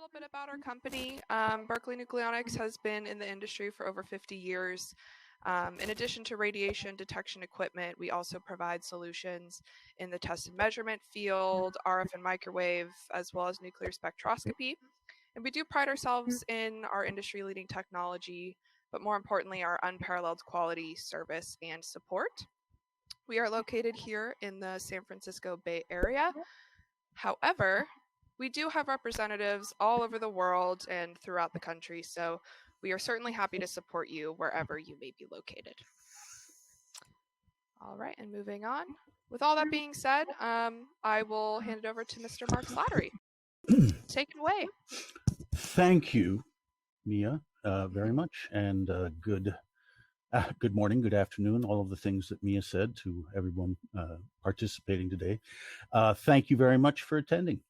little bit about our company. Berkeley Nucleonics has been in the industry for over 50 years. In addition to radiation detection equipment, we also provide solutions in the test and measurement field, RF and microwave, as well as nuclear spectroscopy. And we do pride ourselves in our industry-leading technology, but more importantly, our unparalleled quality, service, and support. We are located here in the San Francisco Bay Area. However, we do have representatives all over the world and throughout the country, so we are certainly happy to support you wherever you may be located. All right, and moving on. With all that being said, I will hand it over to Mr. Mark Slattery. Take it away. Thank you, Mia, very much, and good morning, good afternoon, all of the things that Mia said to everyone participating today. Thank you very much for attending.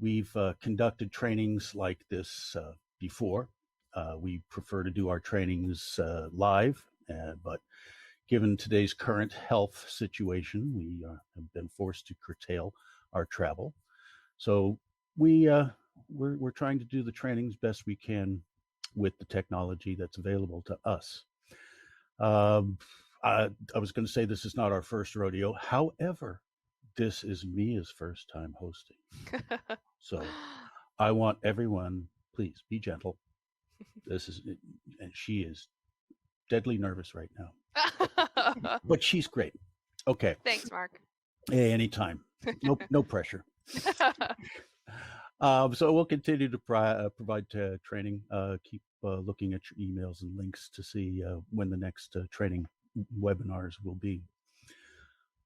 We've conducted trainings like this before. We prefer to do our trainings live, but given today's current health situation, we have been forced to curtail our travel. So we're trying to do the trainings best we can with the technology that's available to us. I was going to say this is not our first rodeo. However, this is Mia's first time hosting. So I want everyone, please be gentle. And she is deadly nervous right now, but she's great. Okay. Thanks, Mark. Hey, anytime. No pressure. So we'll continue to provide training. Keep looking at your emails and links to see when the next training webinars will be.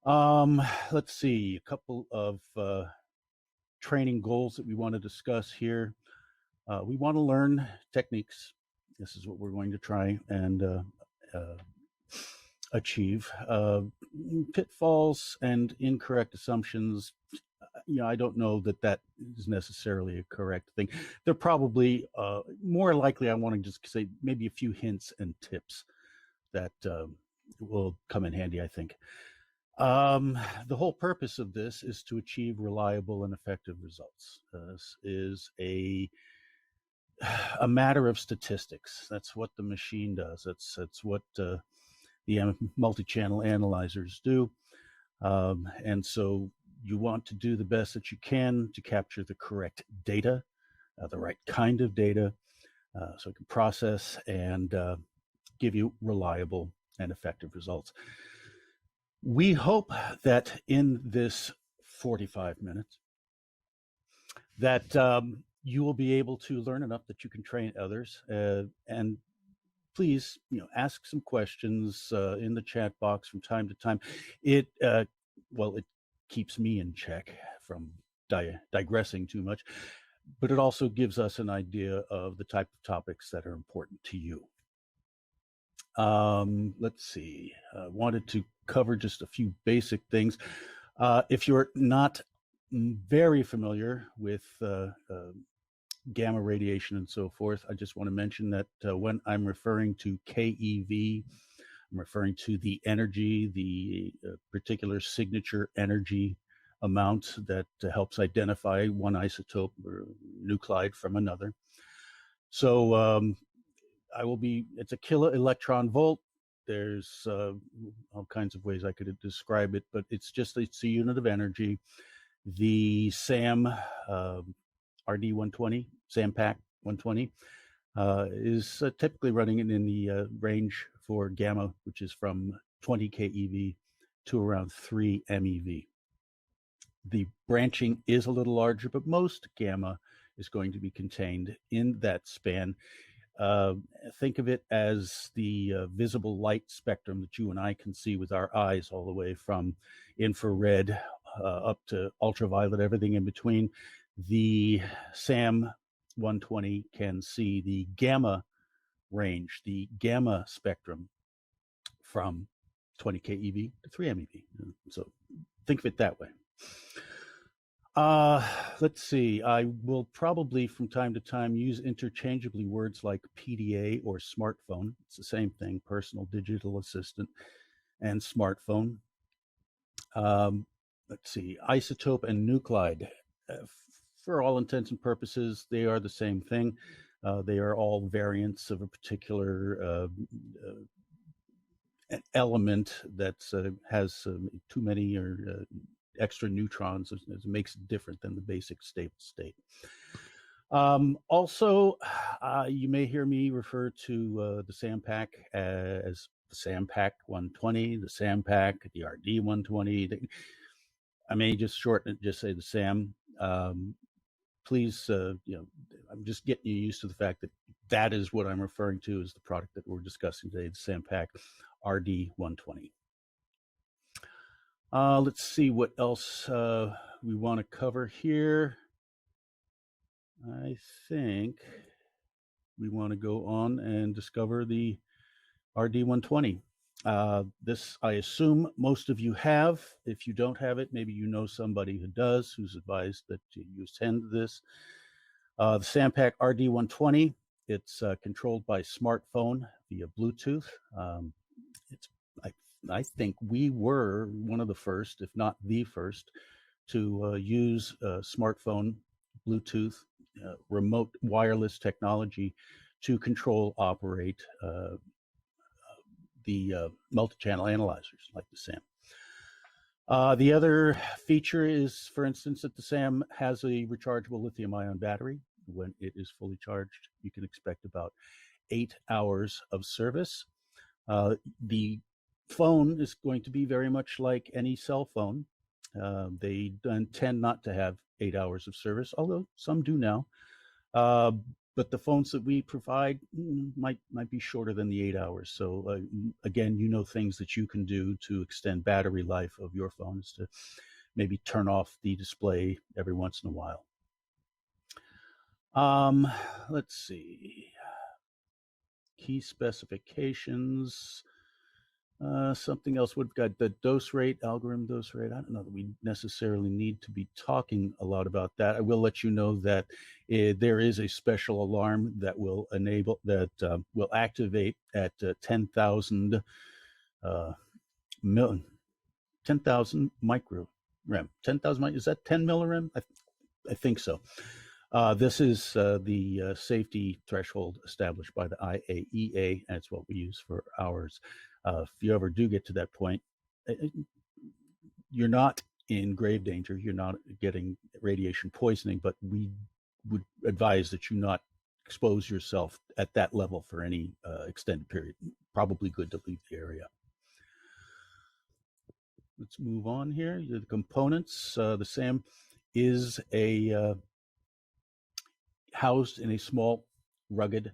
Let's see, a couple of training goals that we want to discuss here. We want to learn techniques. This is what we're going to try and achieve. Pitfalls and incorrect assumptions. I don't know that is necessarily a correct thing. They're probably more likely, I want to just say maybe a few hints and tips that will come in handy, I think. The whole purpose of this is to achieve reliable and effective results. This is a matter of statistics. That's what the machine does. That's what the multi-channel analyzers do. And so you want to do the best that you can to capture the correct data, the right kind of data, so it can process and give you reliable and effective results. We hope that in this 45 minutes that you will be able to learn enough that you can train others. And please, ask some questions in the chat box from time to time. It keeps me in check from digressing too much, but it also gives us an idea of the type of topics that are important to you. Let's see, I wanted to cover just a few basic things. If you're not very familiar with gamma radiation and so forth, I just want to mention that when I'm referring to KEV, I'm referring to the energy, the particular signature energy amount that helps identify one isotope or nuclide from another. So it's a kilo electron volt. There's all kinds of ways I could describe it, but it's a unit of energy. The SAM RD-120, SAMPack 120, is typically running in the range for gamma, which is from 20 keV to around 3 MeV. The branching is a little larger, but most gamma is going to be contained in that span. Think of it as the visible light spectrum that you and I can see with our eyes, all the way from infrared up to ultraviolet, everything in between. The SAM 120 can see the gamma range, the gamma spectrum from 20 keV to 3 MeV. So think of it that way. Let's see, I will probably from time to time use interchangeably words like PDA or smartphone. It's the same thing, personal digital assistant and smartphone. Let's see, isotope and nuclide. for all intents and purposes, they are the same thing. They are all variants of a particular element that has too many or extra neutrons, as makes it different than the basic stable state. Also, you may hear me refer to the SAMPack as the SAMPack 120, the SAMPack, the RD-120. I may just shorten it, just say the SAM. Please, I'm just getting you used to the fact that that is what I'm referring to as the product that we're discussing today, the SAMPack RD-120. Let's see what else we want to cover here. I think we want to go on and discover the RD-120. This, I assume most of you have. If you don't have it, maybe you know somebody who does, who's advised that you attend this. The SAMPack RD-120, it's controlled by smartphone via Bluetooth. I think we were one of the first, if not the first, to use smartphone Bluetooth remote wireless technology to control, operate the multi-channel analyzers like the SAM. The other feature is, for instance, that the SAM has a rechargeable lithium-ion battery. When it is fully charged, you can expect about 8 hours of service. The phone is going to be very much like any cell phone. They tend not to have 8 hours of service, although some do now. But the phones that we provide might be shorter than the 8 hours. So again, you know, things that you can do to extend battery life of your phone is to maybe turn off the display every once in a while. Let's see. Key specifications. Something else, we've got the dose rate, algorithm dose rate. I don't know that we necessarily need to be talking a lot about that. I will let you know that there is a special alarm that will enable, that will activate at 10,000 micro rem. 10,000, is that 10 millirem? I think so. This is the safety threshold established by the IAEA, and it's what we use for ours. If you ever do get to that point, you're not in grave danger. You're not getting radiation poisoning, but we would advise that you not expose yourself at that level for any extended period. Probably good to leave the area. Let's move on here. The components. The SAM is a housed in a small, rugged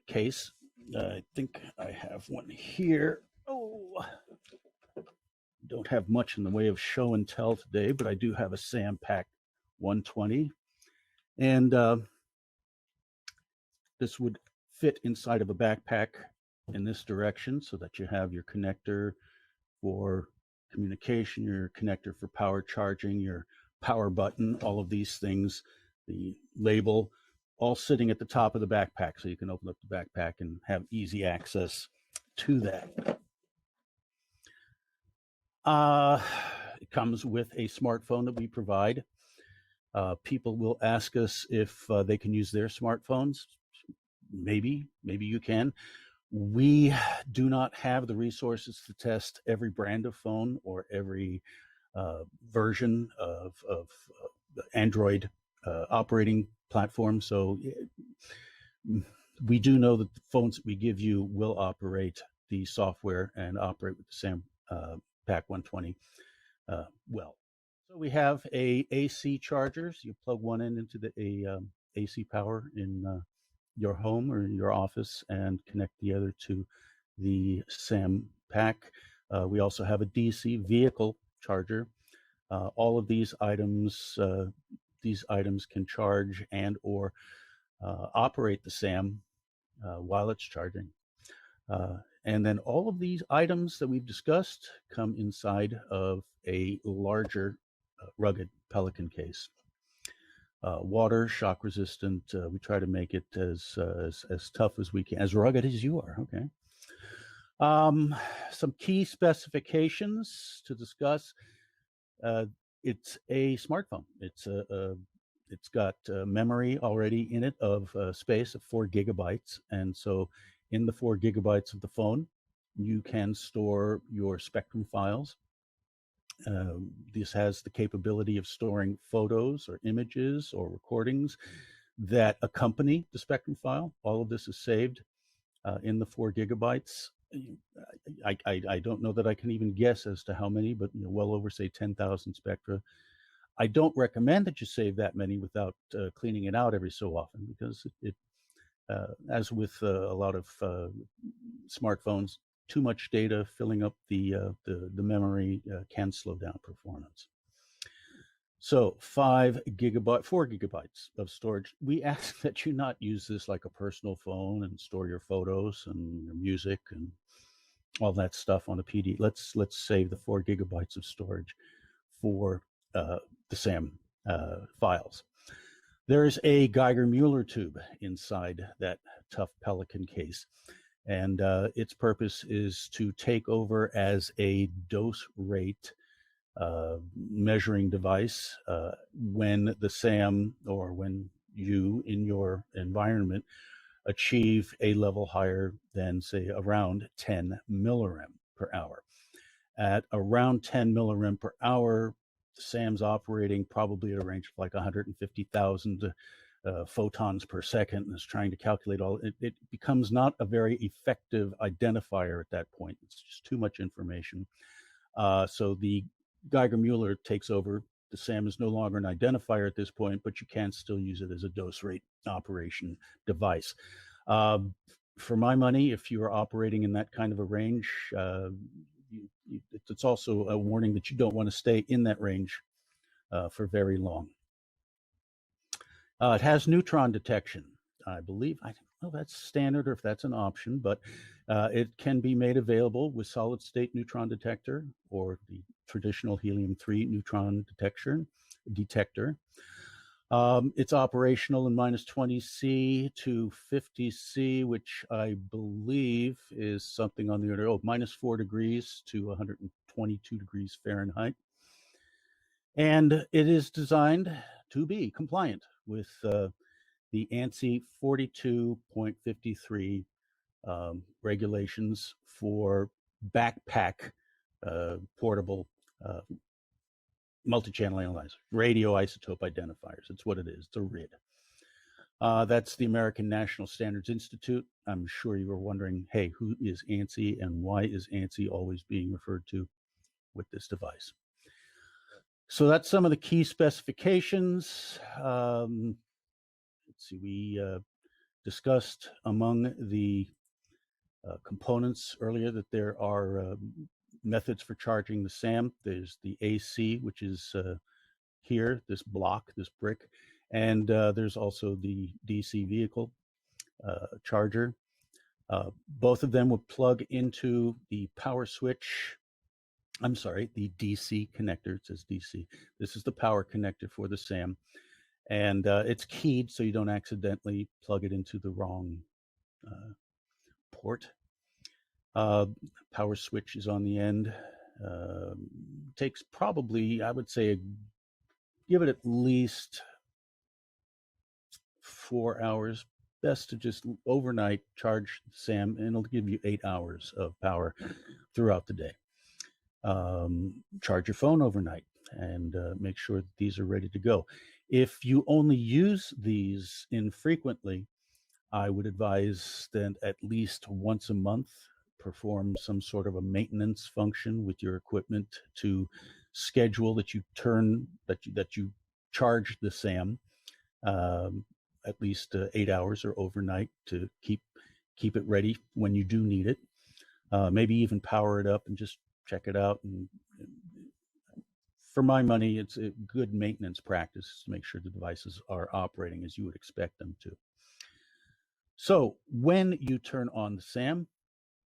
case. I think I have one here. Oh, don't have much in the way of show and tell today, but I do have a SAMPack 120. And this would fit inside of a backpack in this direction so that you have your connector for communication, your connector for power charging, your power button, all of these things, the label, all sitting at the top of the backpack, so you can open up the backpack and have easy access to that. It comes with a smartphone that we provide. People will ask us if they can use their smartphones. Maybe you can. We do not have the resources to test every brand of phone or every version of Android operating platform. So we do know that the phones that we give you will operate the software and operate with the SAMPack 120 well. So we have a AC charger. So you plug one end into the AC power in your home or your office and connect the other to the SAMPack. We also have a DC vehicle charger. All of these items can charge and or operate the SAM while it's charging. And then all of these items that we've discussed come inside of a larger rugged Pelican case. Water, shock resistant. We try to make it as tough as we can, as rugged as you are. Okay. Some key specifications to discuss. It's a smartphone. It's It's got memory already in it of space of 4 gigabytes. And so in the 4 gigabytes of the phone, you can store your Spectrum files. This has the capability of storing photos or images or recordings that accompany the Spectrum file. All of this is saved in the 4 gigabytes. I don't know that I can even guess as to how many, but well over, say, 10,000 spectra. I don't recommend that you save that many without cleaning it out every so often, because as with a lot of smartphones, too much data filling up the memory can slow down performance. So 4 gigabytes of storage. We ask that you not use this like a personal phone and store your photos and your music and all that stuff on a PD. Let's save the 4 gigabytes of storage for the SAM files. There's a Geiger-Müller tube inside that tough Pelican case, and its purpose is to take over as a dose rate measuring device when the SAM, or when you in your environment achieve a level higher than, say, around 10 millirem per hour. At around 10 millirem per hour, the SAM's operating probably at a range of like 150,000 photons per second, and is trying to calculate all. It becomes not a very effective identifier at that point. It's just too much information. So the Geiger-Müller takes over. The SAM is no longer an identifier at this point, but you can still use it as a dose rate operation device. For my money, if you are operating in that kind of a range, it's also a warning that you don't want to stay in that range for very long. It has neutron detection, I believe. I don't know if that's standard or if that's an option, but it can be made available with solid state neutron detector or the traditional helium-3 neutron detector. It's operational in -20°C to 50°C, which I believe is something on the order of -4 degrees to 122 degrees Fahrenheit. And it is designed to be compliant with the ANSI 42.53 regulations for backpack portable multi-channel analyzer, radio isotope identifiers. It's what it is. It's a RID. That's the American National Standards Institute. I'm sure you were wondering, hey, who is ANSI and why is ANSI always being referred to with this device? So that's some of the key specifications. Let's see, we discussed among the components earlier that there are methods for charging the SAM. There's the AC, which is here, this block, this brick, and there's also the DC vehicle charger. Both of them would plug into the power switch. I'm sorry, the DC connector. It says DC. This is the power connector for the SAM, and it's keyed so you don't accidentally plug it into the wrong port. Power switch is on the end. Takes probably, I would say, give it at least 4 hours. Best to just overnight charge SAM, and it'll give you 8 hours of power throughout the day. Charge your phone overnight and make sure that these are ready to go. If you only use these infrequently, I would advise that at least once a month perform some sort of a maintenance function with your equipment to schedule that you charge the SAM at least 8 hours or overnight to keep it ready when you do need it. Maybe even power it up and just check it out. And for my money, it's a good maintenance practice to make sure the devices are operating as you would expect them to. So when you turn on the SAM,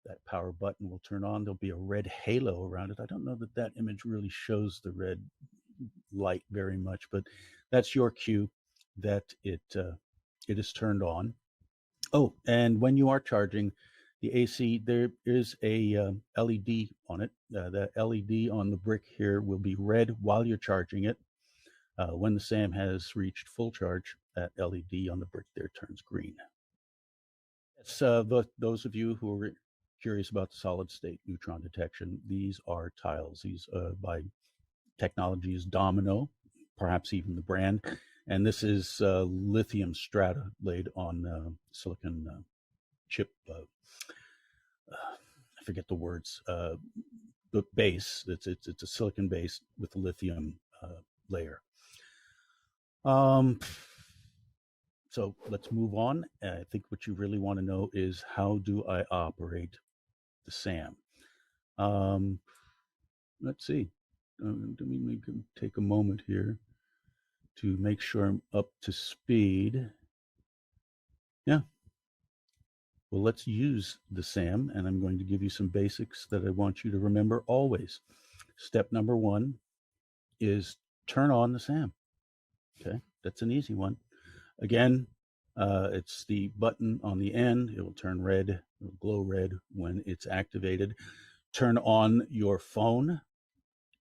that power button will turn on. There'll be a red halo around it. I don't know that image really shows the red light very much, but that's your cue that it is turned on. Oh, and when you are charging the AC, there is a LED on it. The LED on the brick here will be red while you're charging it. When the SAM has reached full charge, that LED on the brick there turns green. So those of you who are curious about the solid state neutron detection, these are tiles. These by Technologies Domino, perhaps even the brand. And this is lithium strata laid on silicon chip, I forget the words, the base. It's a silicon base with a lithium layer. So let's move on. I think what you really want to know is, how do I operate the SAM? Let's see. Let me take a moment here to make sure I'm up to speed. Yeah. Well, let's use the SAM, and I'm going to give you some basics that I want you to remember always. Step number 1 is turn on the SAM. Okay, that's an easy one. Again, it's the button on the end. It will turn red, it will glow red when it's activated. Turn on your phone.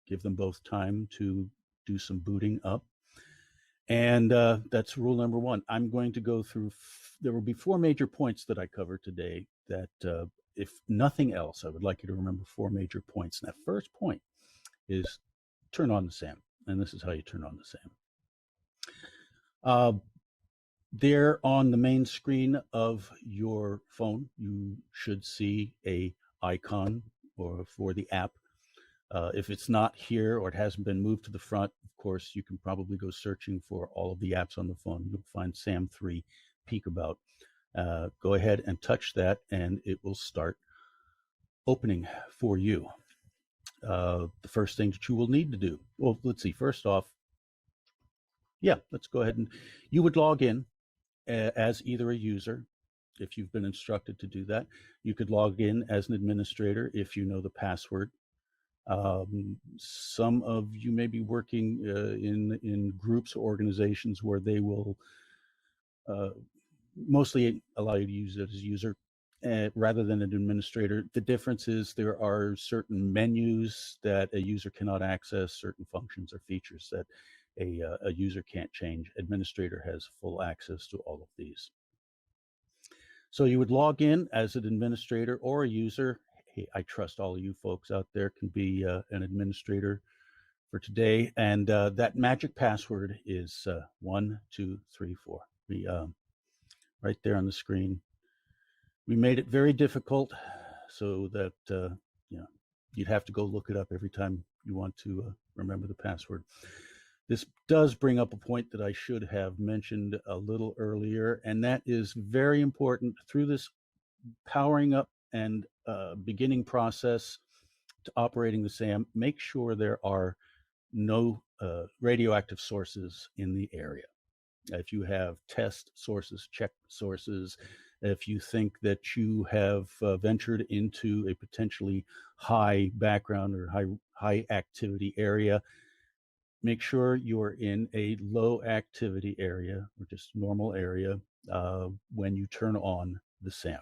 Give them both time to do some booting up. And that's rule number 1. I'm going to go through, there will be 4 major points that I cover today that, if nothing else, I would like you to remember 4 major points. And that first point is turn on the SAM. And this is how you turn on the SAM. There on the main screen of your phone, you should see a icon for the app. If it's not here or it hasn't been moved to the front, of course, you can probably go searching for all of the apps on the phone. You'll find SAM3 PeakAbout. Go ahead and touch that, and it will start opening for you. The first thing that you will need to do, well, let's see, first off, let's go ahead and you would log in as either a user, if you've been instructed to do that. You could log in as an administrator if you know the password. Some of you may be working in groups or organizations where they will mostly allow you to use it as a user rather than an administrator. The difference is there are certain menus that a user cannot access, certain functions or features that a user can't change. Administrator has full access to all of these. So you would log in as an administrator or a user. Hey, I trust all of you folks out there can be an administrator for today. And that magic password is 1234. We right there on the screen. We made it very difficult so that you'd have to go look it up every time you want to remember the password. This does bring up a point that I should have mentioned a little earlier, and that is very important. Through this powering up and beginning process to operating the SAM, make sure there are no radioactive sources in the area. If you have test sources, check sources, if you think that you have ventured into a potentially high background or high activity area, make sure you're in a low activity area or just normal area when you turn on the SAM.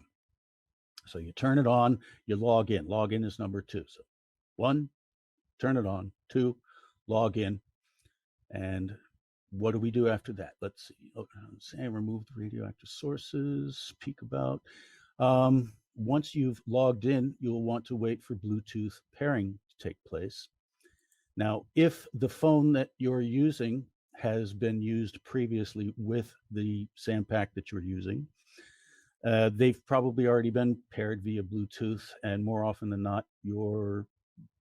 So you turn it on, you log in. Log in is number 2. So 1, turn it on. 2, log in. And what do we do after that? Let's see. SAM, remove the radioactive sources, PeakAbout. Once you've logged in, you'll want to wait for Bluetooth pairing to take place. Now, if the phone that you're using has been used previously with the SAMPack that you're using, they've probably already been paired via Bluetooth, and more often than not, your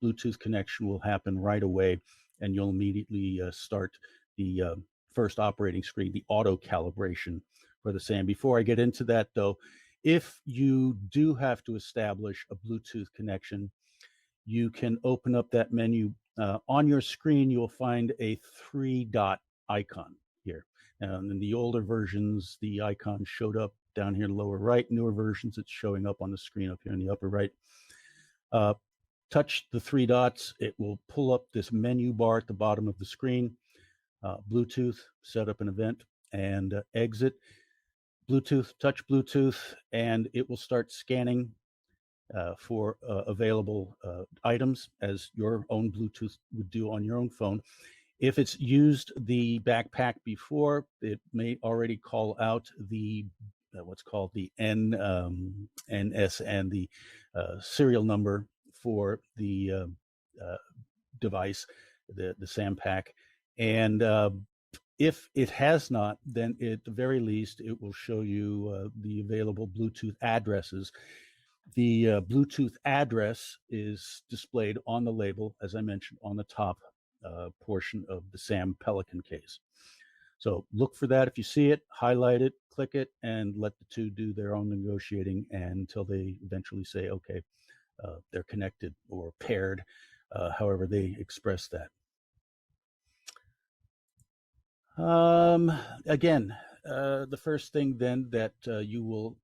Bluetooth connection will happen right away, and you'll immediately start the first operating screen, the auto calibration for the SAM. Before I get into that, though, if you do have to establish a Bluetooth connection, you can open up that menu. On your screen, you'll find a 3-dot icon here. In the older versions, the icon showed up down here in the lower right. Newer versions, it's showing up on the screen up here in the upper right. Touch the 3 dots. It will pull up this menu bar at the bottom of the screen. Bluetooth, set up an event, and exit. Bluetooth, touch Bluetooth, and it will start scanning for available items as your own Bluetooth would do on your own phone. If it's used the backpack before, it may already call out the what's called the NS and the serial number for the device, the SAMPack. And if it has not, then at the very least, it will show you the available Bluetooth addresses. The Bluetooth address is displayed on the label, as I mentioned, on the top portion of the SAM Pelican case. So look for that. If you see it, highlight it, click it, and let the two do their own negotiating until they eventually say, okay, they're connected or paired, however they express that. Again, the first thing then that you will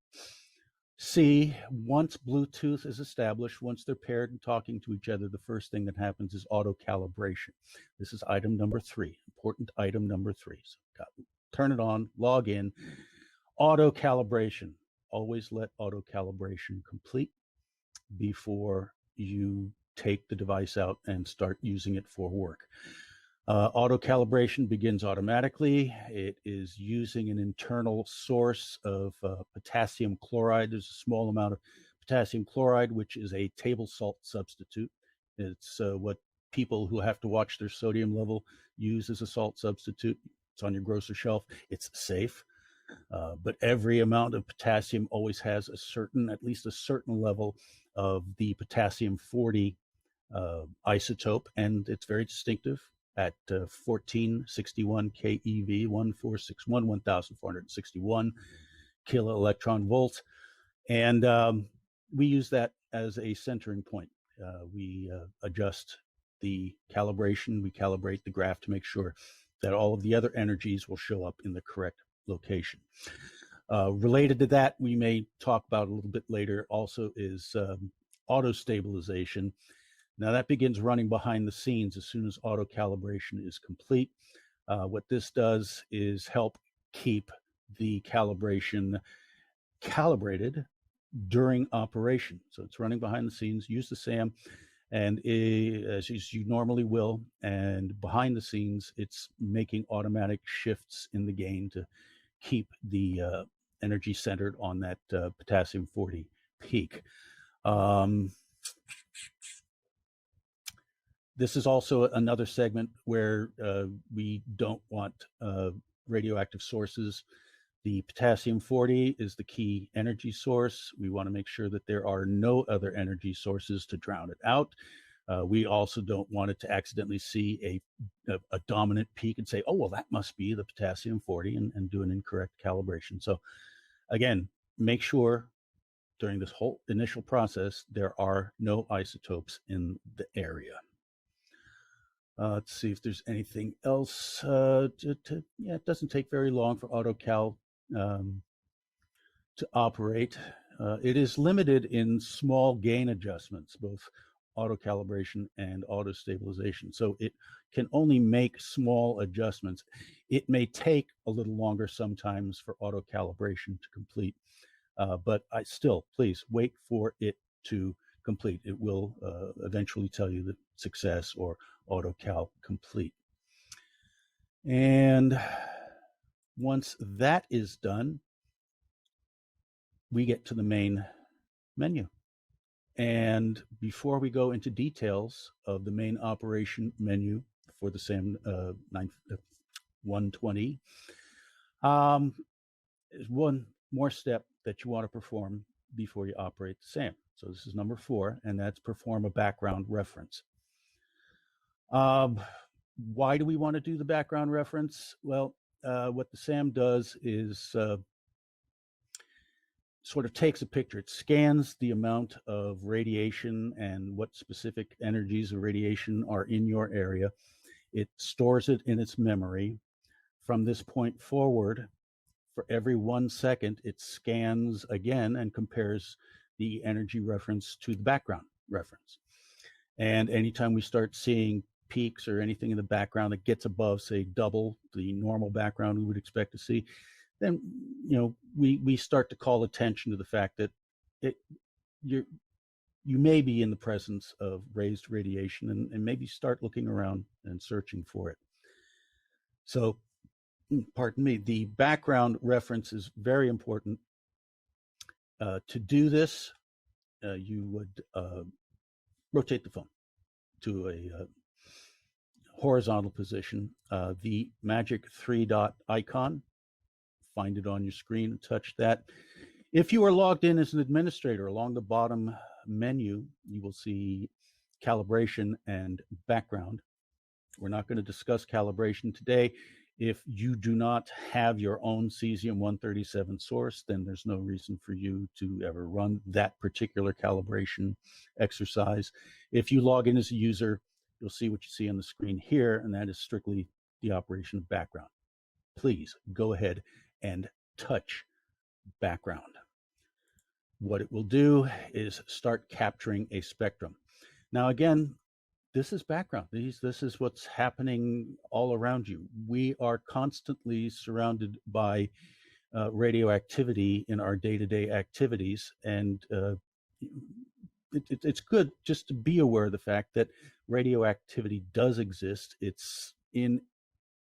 see once Bluetooth is established, once they're paired and talking to each other, the first thing that happens is auto calibration. This is item number 3, important item number 3. So turn it on, log in, auto calibration. Always let auto calibration complete before you take the device out and start using it for work. Auto calibration begins automatically. It is using an internal source of potassium chloride. There's a small amount of potassium chloride, which is a table salt substitute. It's what people who have to watch their sodium level use as a salt substitute. It's on your grocery shelf. It's safe. But every amount of potassium always has at least a certain level of the potassium 40 isotope, and it's very distinctive at 1461 keV, 1461, 1461 kilo electron volt. And we use that as a centering point. We adjust the calibration. We calibrate the graph to make sure that all of the other energies will show up in the correct location. Related to that, we may talk about a little bit later also is auto stabilization. Now that begins running behind the scenes as soon as auto calibration is complete. What this does is help keep the calibration calibrated during operation. So it's running behind the scenes. Use the SAM, and as you normally will, and behind the scenes, it's making automatic shifts in the gain to keep the energy centered on that potassium 40 peak. This is also another segment where we don't want radioactive sources. The potassium 40 is the key energy source. We want to make sure that there are no other energy sources to drown it out. We also don't want it to accidentally see a dominant peak and say, oh, well, that must be the potassium 40 and do an incorrect calibration. So again, make sure during this whole initial process, there are no isotopes in the area. Let's see if there's anything else. Yeah, it doesn't take very long for AutoCal to operate. It is limited in small gain adjustments, both auto calibration and auto stabilization. So it can only make small adjustments. It may take a little longer sometimes for auto calibration to complete, but please wait for it to complete. It will eventually tell you the success or AutoCal complete. And once that is done, we get to the main menu. And before we go into details of the main operation menu for the SAM 120, there's one more step that you want to perform before you operate the SAM. So this is number 4, and that's perform a background reference. Why do we want to do the background reference? Well, what the SAM does is sort of takes a picture. It scans the amount of radiation and what specific energies of radiation are in your area. It stores it in its memory. From this point forward, for every 1 second, it scans again and compares the energy reference to the background reference. And anytime we start seeing peaks or anything in the background that gets above, say, double the normal background we would expect to see, then we start to call attention to the fact that you may be in the presence of raised radiation, and maybe start looking around and searching for it. So, pardon me, the background reference is very important. To do this, you would rotate the phone to a horizontal position. The magic 3-dot icon, find it on your screen and touch that. If you are logged in as an administrator, along the bottom menu, you will see calibration and background. We're not going to discuss calibration today. If you do not have your own cesium-137 source, then there's no reason for you to ever run that particular calibration exercise. If you log in as a user, you'll see what you see on the screen here, and that is strictly the operation of background. Please go ahead and touch background. What it will do is start capturing a spectrum. Now, again, this is background. This is what's happening all around you. We are constantly surrounded by radioactivity in our day-to-day activities, and it's good just to be aware of the fact that radioactivity does exist. It's in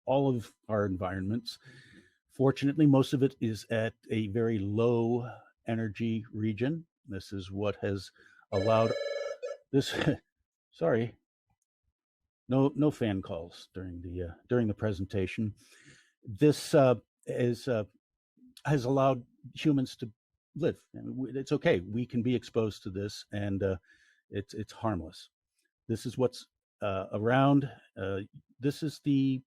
all of our environments. Fortunately, most of it is at a very low energy region. This is what has allowed this. Sorry, no fan calls during the presentation. This has allowed humans to live. It's okay. We can be exposed to this, and it's harmless. This is what's around. This is the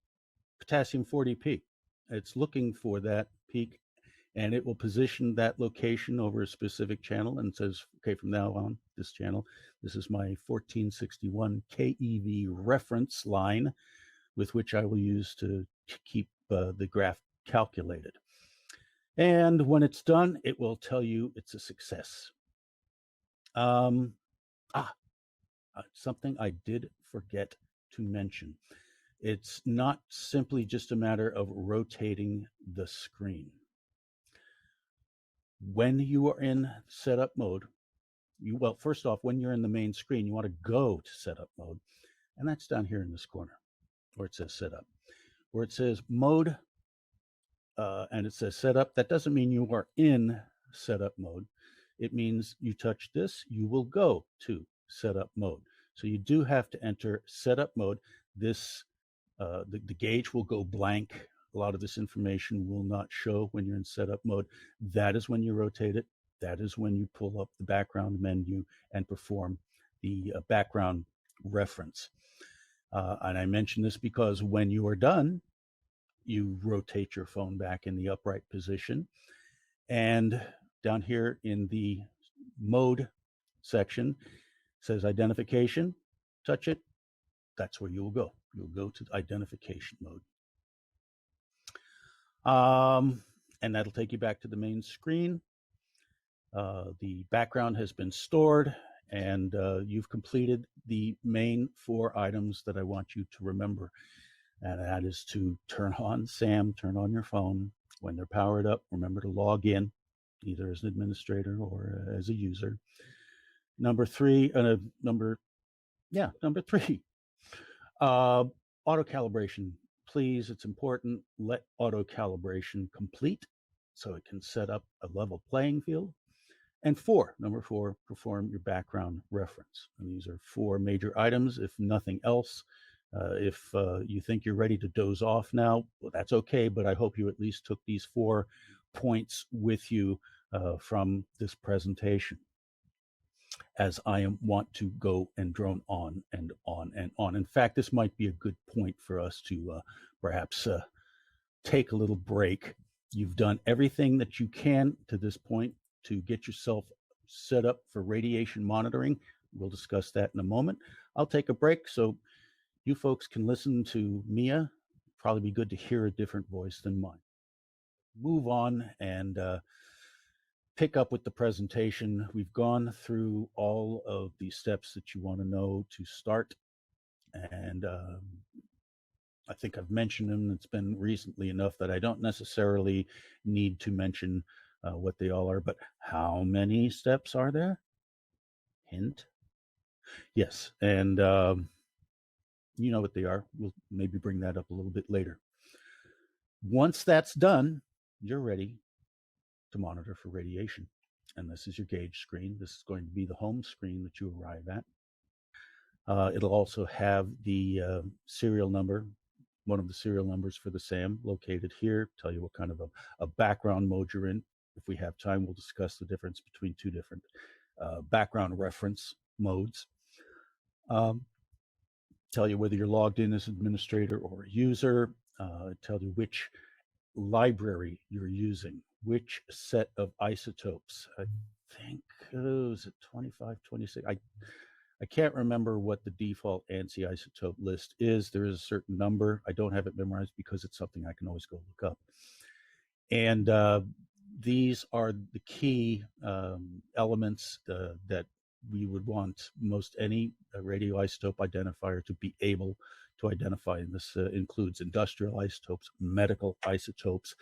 potassium 40 peak. It's looking for that peak, and it will position that location over a specific channel and says, okay, from now on, this channel, this is my 1461 keV reference line with which I will use to keep the graph calculated. And when it's done, it will tell you it's a success. Something I did forget to mention. It's not simply just a matter of rotating the screen. When you are in setup mode, well, first off, when you're in the main screen, you want to go to setup mode, and that's down here in this corner where it says setup. Where it says mode and it says setup, that doesn't mean you are in setup mode. It means you touch this, you will go to setup mode. So you do have to enter setup mode. This the gauge will go blank. A lot of this information will not show when you're in setup mode. That is when you rotate it. That is when you pull up the background menu and perform the background reference. And I mention this because when you are done, you rotate your phone back in the upright position. And down here in the mode section, says identification. Touch it. That's where you will go. You'll go to identification mode. And that'll take you back to the main screen. The background has been stored, and you've completed the main 4 items that I want you to remember. And that is to turn on SAM, turn on your phone. When they're powered up, remember to log in, either as an administrator or as a user. Number 3, number 3, auto calibration. Please, it's important, let auto calibration complete so it can set up a level playing field. And number 4, perform your background reference. And these are 4 major items, if nothing else. If you think you're ready to doze off now, well, that's okay, but I hope you at least took these 4 points with you from this presentation, as I want to go and drone on and on and on. In fact, this might be a good point for us to perhaps take a little break. You've done everything that you can to this point to get yourself set up for radiation monitoring. We'll discuss that in a moment. I'll take a break so you folks can listen to Mia. Probably be good to hear a different voice than mine. Move on and pick up with the presentation. We've gone through all of the steps that you want to know to start, and I think I've mentioned them. It's been recently enough that I don't necessarily need to mention what they all are, but how many steps are there? Hint. Yes, and you know what they are. We'll maybe bring that up a little bit later. Once that's done, you're ready to monitor for radiation. And this is your gauge screen. This is going to be the home screen that you arrive at. It'll also have the serial number, one of the serial numbers for the SAM located here, tell you what kind of a background mode you're in. If we have time, we'll discuss the difference between two different background reference modes. Tell you whether you're logged in as administrator or a user, tell you which library you're using, which set of isotopes. I think it was at 25, 26. I can't remember what the default ANSI isotope list is. There is a certain number. I don't have it memorized because it's something I can always go look up. And these are the key elements that we would want most any radioisotope identifier to be able to identify. And this includes industrial isotopes, medical isotopes,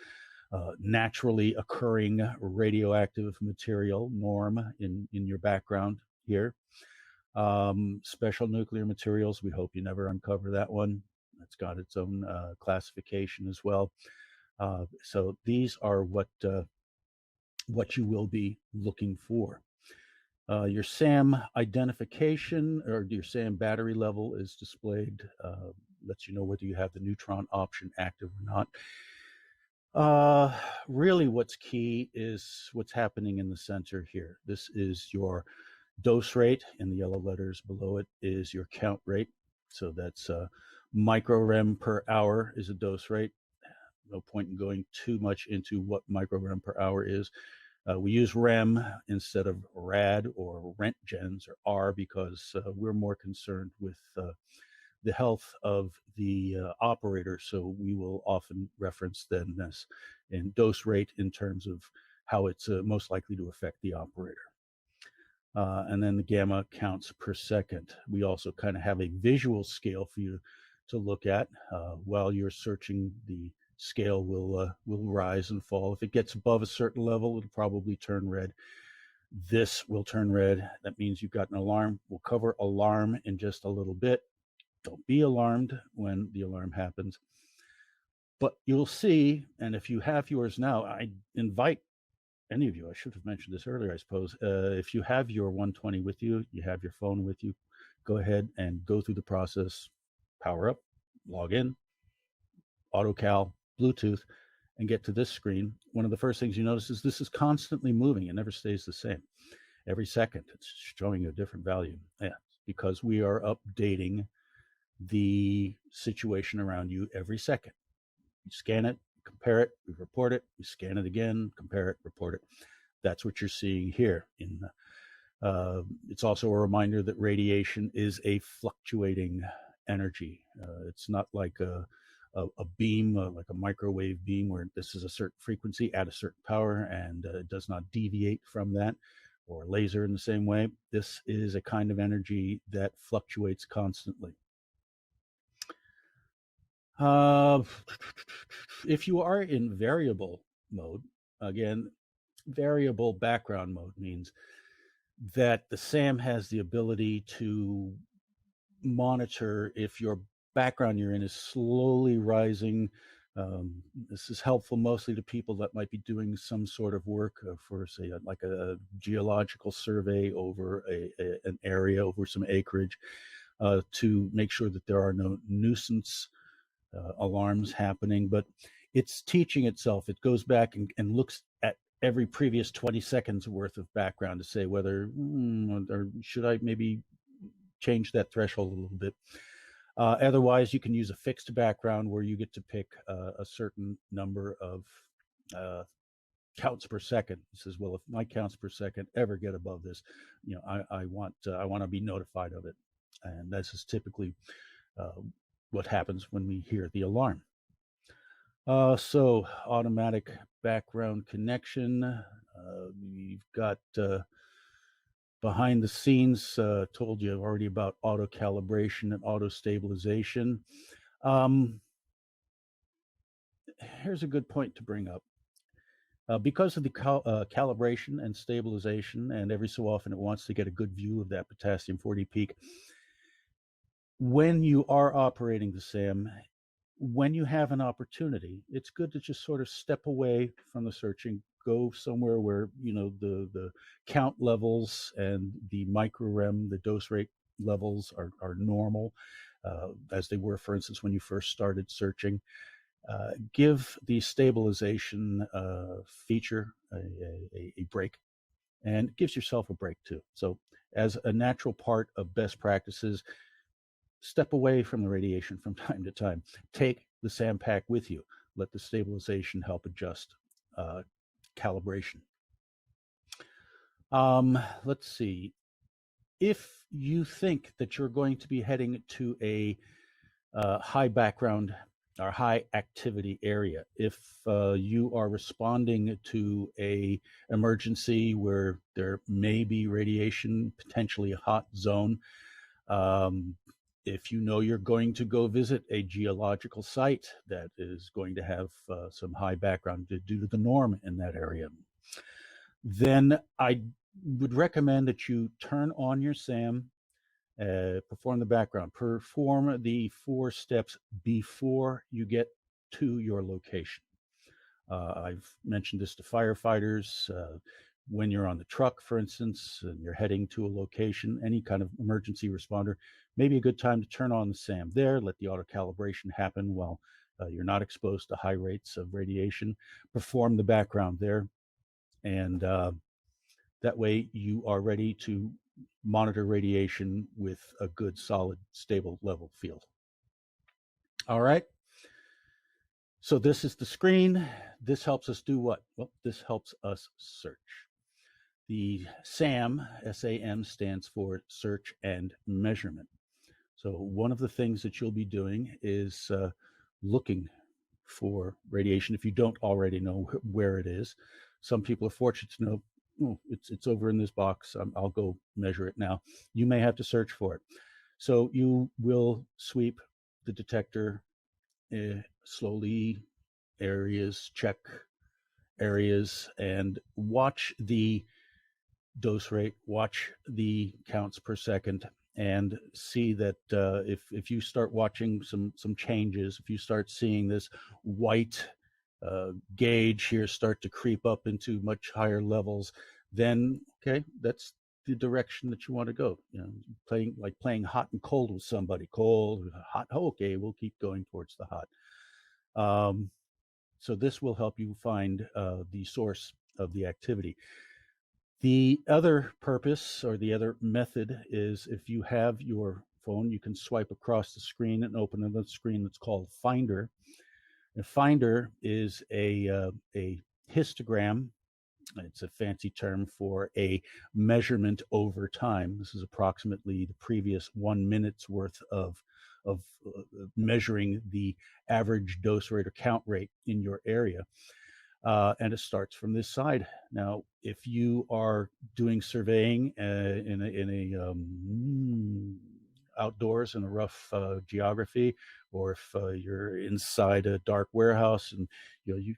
naturally occurring radioactive material, norm in your background here. Special nuclear materials, we hope you never uncover that one. It's got its own classification as well. So these are what you will be looking for. Your SAM identification or your SAM battery level is displayed, lets you know whether you have the neutron option active or not. Really what's key is what's happening in the center here. This is your dose rate, in the yellow letters below it is your count rate. So that's microrem per hour is a dose rate. No point in going too much into what microrem per hour is. We use rem instead of rad or rentgens or R because we're more concerned with the health of the operator. So we will often reference then this in dose rate in terms of how it's most likely to affect the operator. And then the gamma counts per second. We also kind of have a visual scale for you to look at. While you're searching, the scale will rise and fall. If it gets above a certain level, it'll probably turn red. This will turn red. That means you've got an alarm. We'll cover alarm in just a little bit. Don't be alarmed when the alarm happens. But you'll see, and if you have yours now, I invite any of you, I should have mentioned this earlier, I suppose, if you have your 120 with you, you have your phone with you, go ahead and go through the process, power up, log in, AutoCal, Bluetooth, and get to this screen. One of the first things you notice is this is constantly moving. It never stays the same. Every second, it's showing a different value. Yeah, because we are updating the situation around you every second. You scan it, compare it, we report it, we scan it again, compare it, report it. That's what you're seeing here. It's also a reminder that radiation is a fluctuating energy. It's not like a beam, like a microwave beam, where this is a certain frequency at a certain power and it does not deviate from that, or laser in the same way. This is a kind of energy that fluctuates constantly. If you are in variable mode, again, variable background mode means that the SAM has the ability to monitor if your background you're in is slowly rising. This is helpful mostly to people that might be doing some sort of work for, say, like a geological survey over an area, over some acreage, to make sure that there are no nuisance alarms happening. But it's teaching itself. It goes back and looks at every previous 20 seconds worth of background to say whether, or should I maybe change that threshold a little bit. Otherwise, you can use a fixed background where you get to pick a certain number of counts per second. It says, well, if my counts per second ever get above this, I want to be notified of it. And this is typically what happens when we hear the alarm. So automatic background connection. We've got behind the scenes, told you already about auto calibration and auto stabilization. Here's a good point to bring up. Because of the calibration and stabilization, and every so often it wants to get a good view of that potassium 40 peak, when you are operating the SAM, when you have an opportunity, it's good to just sort of step away from the searching, go somewhere where, you know, the count levels and the micro-REM, the dose rate levels are normal, as they were, for instance, when you first started searching. Give the stabilization feature a break, and it gives yourself a break too. So as a natural part of best practices, step away from the radiation from time to time. Take the SAMPack with you. Let the stabilization help adjust calibration. Let's see. If you think that you're going to be heading to a high background or high activity area, if you are responding to a emergency where there may be radiation, potentially a hot zone, if you know you're going to go visit a geological site that is going to have some high background due to the norm in that area, then I would recommend that you turn on your SAM, perform the background, perform the 4 steps before you get to your location. I've mentioned this to firefighters. When you're on the truck, for instance, and you're heading to a location, any kind of emergency responder, maybe a good time to turn on the SAM there, let the auto calibration happen while you're not exposed to high rates of radiation. Perform the background there, and that way you are ready to monitor radiation with a good, solid, stable level field. All right. So this is the screen. This helps us do what? Well, this helps us search. The SAM, S-A-M, stands for search and measurement. So one of the things that you'll be doing is looking for radiation if you don't already know where it is. Some people are fortunate to know, oh, it's over in this box. I'll go measure it now. You may have to search for it. So you will sweep the detector slowly, areas, check areas, and watch the dose rate, watch the counts per second, and see that if you start watching some changes, if you start seeing this white gauge here start to creep up into much higher levels, then okay, that's the direction that you want to go. You know, playing hot and cold with somebody. Cold, hot. Oh, okay, we'll keep going towards the hot. So this will help you find the source of the activity. The other purpose or the other method is if you have your phone, you can swipe across the screen and open another screen that's called Finder. A Finder is a histogram. It's a fancy term for a measurement over time. This is approximately the previous 1 minute's worth of measuring the average dose rate or count rate in your area. And it starts from this side. Now, if you are doing surveying outdoors in a rough geography, or if you're inside a dark warehouse and you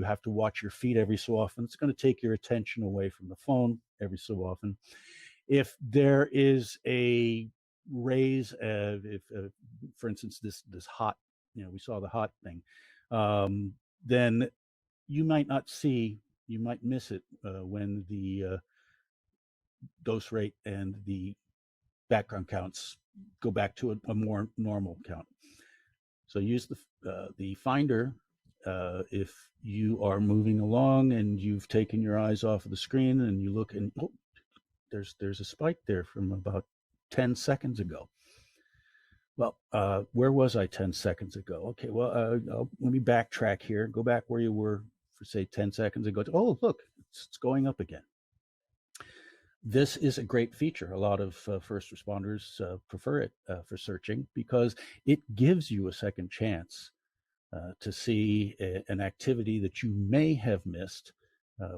have to watch your feet every so often, it's going to take your attention away from the phone every so often. If there is a raise, if for instance this hot, we saw the hot thing, then you might not see, you might miss it when the dose rate and the background counts go back to a more normal count. So use the Finder if you are moving along and you've taken your eyes off of the screen and you look and oh, there's a spike there from about 10 seconds ago. Well, where was I 10 seconds ago? Okay, well, let me backtrack here. Go back where you were for, say, 10 seconds ago. Oh, look, it's going up again. This is a great feature. A lot of first responders prefer it for searching because it gives you a second chance to see an activity that you may have missed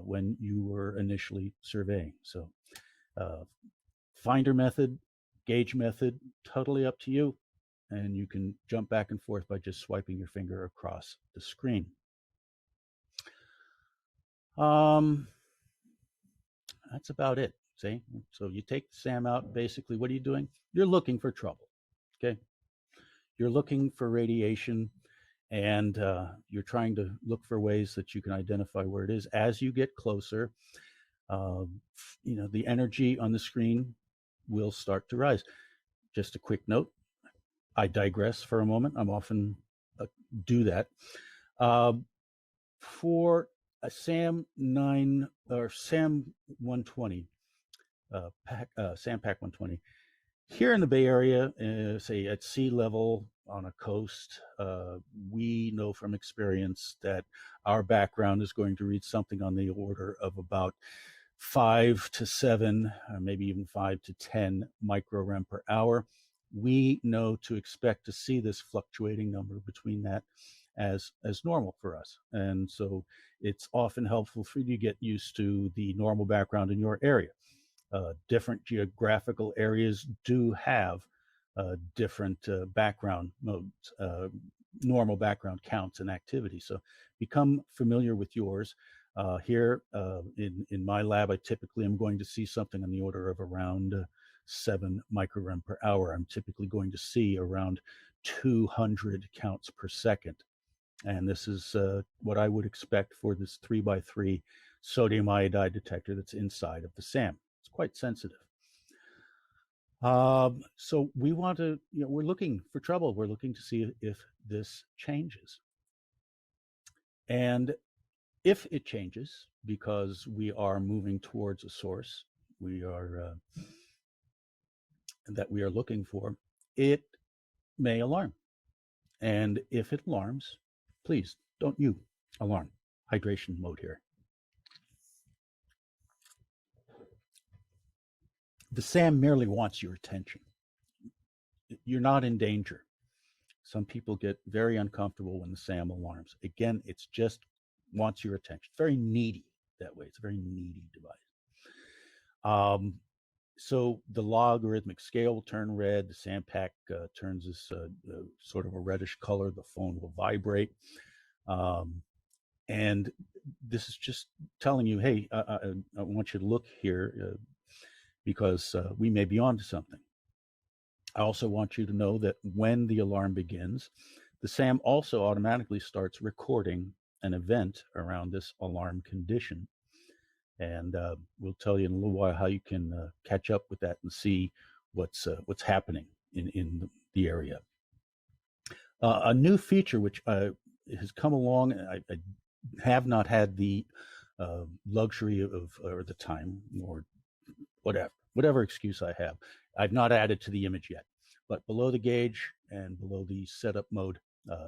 when you were initially surveying. So Finder method, gauge method, totally up to you. And you can jump back and forth by just swiping your finger across the screen. That's about it. See? So you take the SAM out. Basically, what are you doing? You're looking for trouble. Okay? You're looking for radiation. and you're trying to look for ways that you can identify where it is. As you get closer, the energy on the screen will start to rise. Just a quick note, I digress for a moment. I'm often do that. For a SAM 120, SAMPack 120, here in the Bay Area, say at sea level on a coast, we know from experience that our background is going to read something on the order of about 5 to 7, maybe even 5 to 10 microrem per hour. We know to expect to see this fluctuating number between that as normal for us. And so it's often helpful for you to get used to the normal background in your area. Different geographical areas do have different background modes, normal background counts and activity. So become familiar with yours. Here in my lab, I typically am going to see something on the order of around 7 microrem per hour. I'm typically going to see around 200 counts per second. And this is what I would expect for this 3x3 sodium iodide detector that's inside of the SAM. It's quite sensitive. So we want to, we're looking for trouble. We're looking to see if this changes. And if it changes, because we are moving towards a source that we are looking for, it may alarm. And if it alarms, please don't you alarm. Hydration mode here. The SAM merely wants your attention. You're not in danger. Some people get very uncomfortable when the SAM alarms. Again, it's just wants your attention. It's very needy that way. It's a very needy device. So the logarithmic scale will turn red. The SAMPack turns this sort of a reddish color. The phone will vibrate. And this is just telling you, hey, I want you to look here because we may be onto something. I also want you to know that when the alarm begins, the SAM also automatically starts recording an event around this alarm condition. And we'll tell you in a little while how you can catch up with that and see what's happening in the area. A new feature which has come along, I have not had the luxury of, or the time, or whatever excuse I have. I've not added to the image yet, but below the gauge and below the setup mode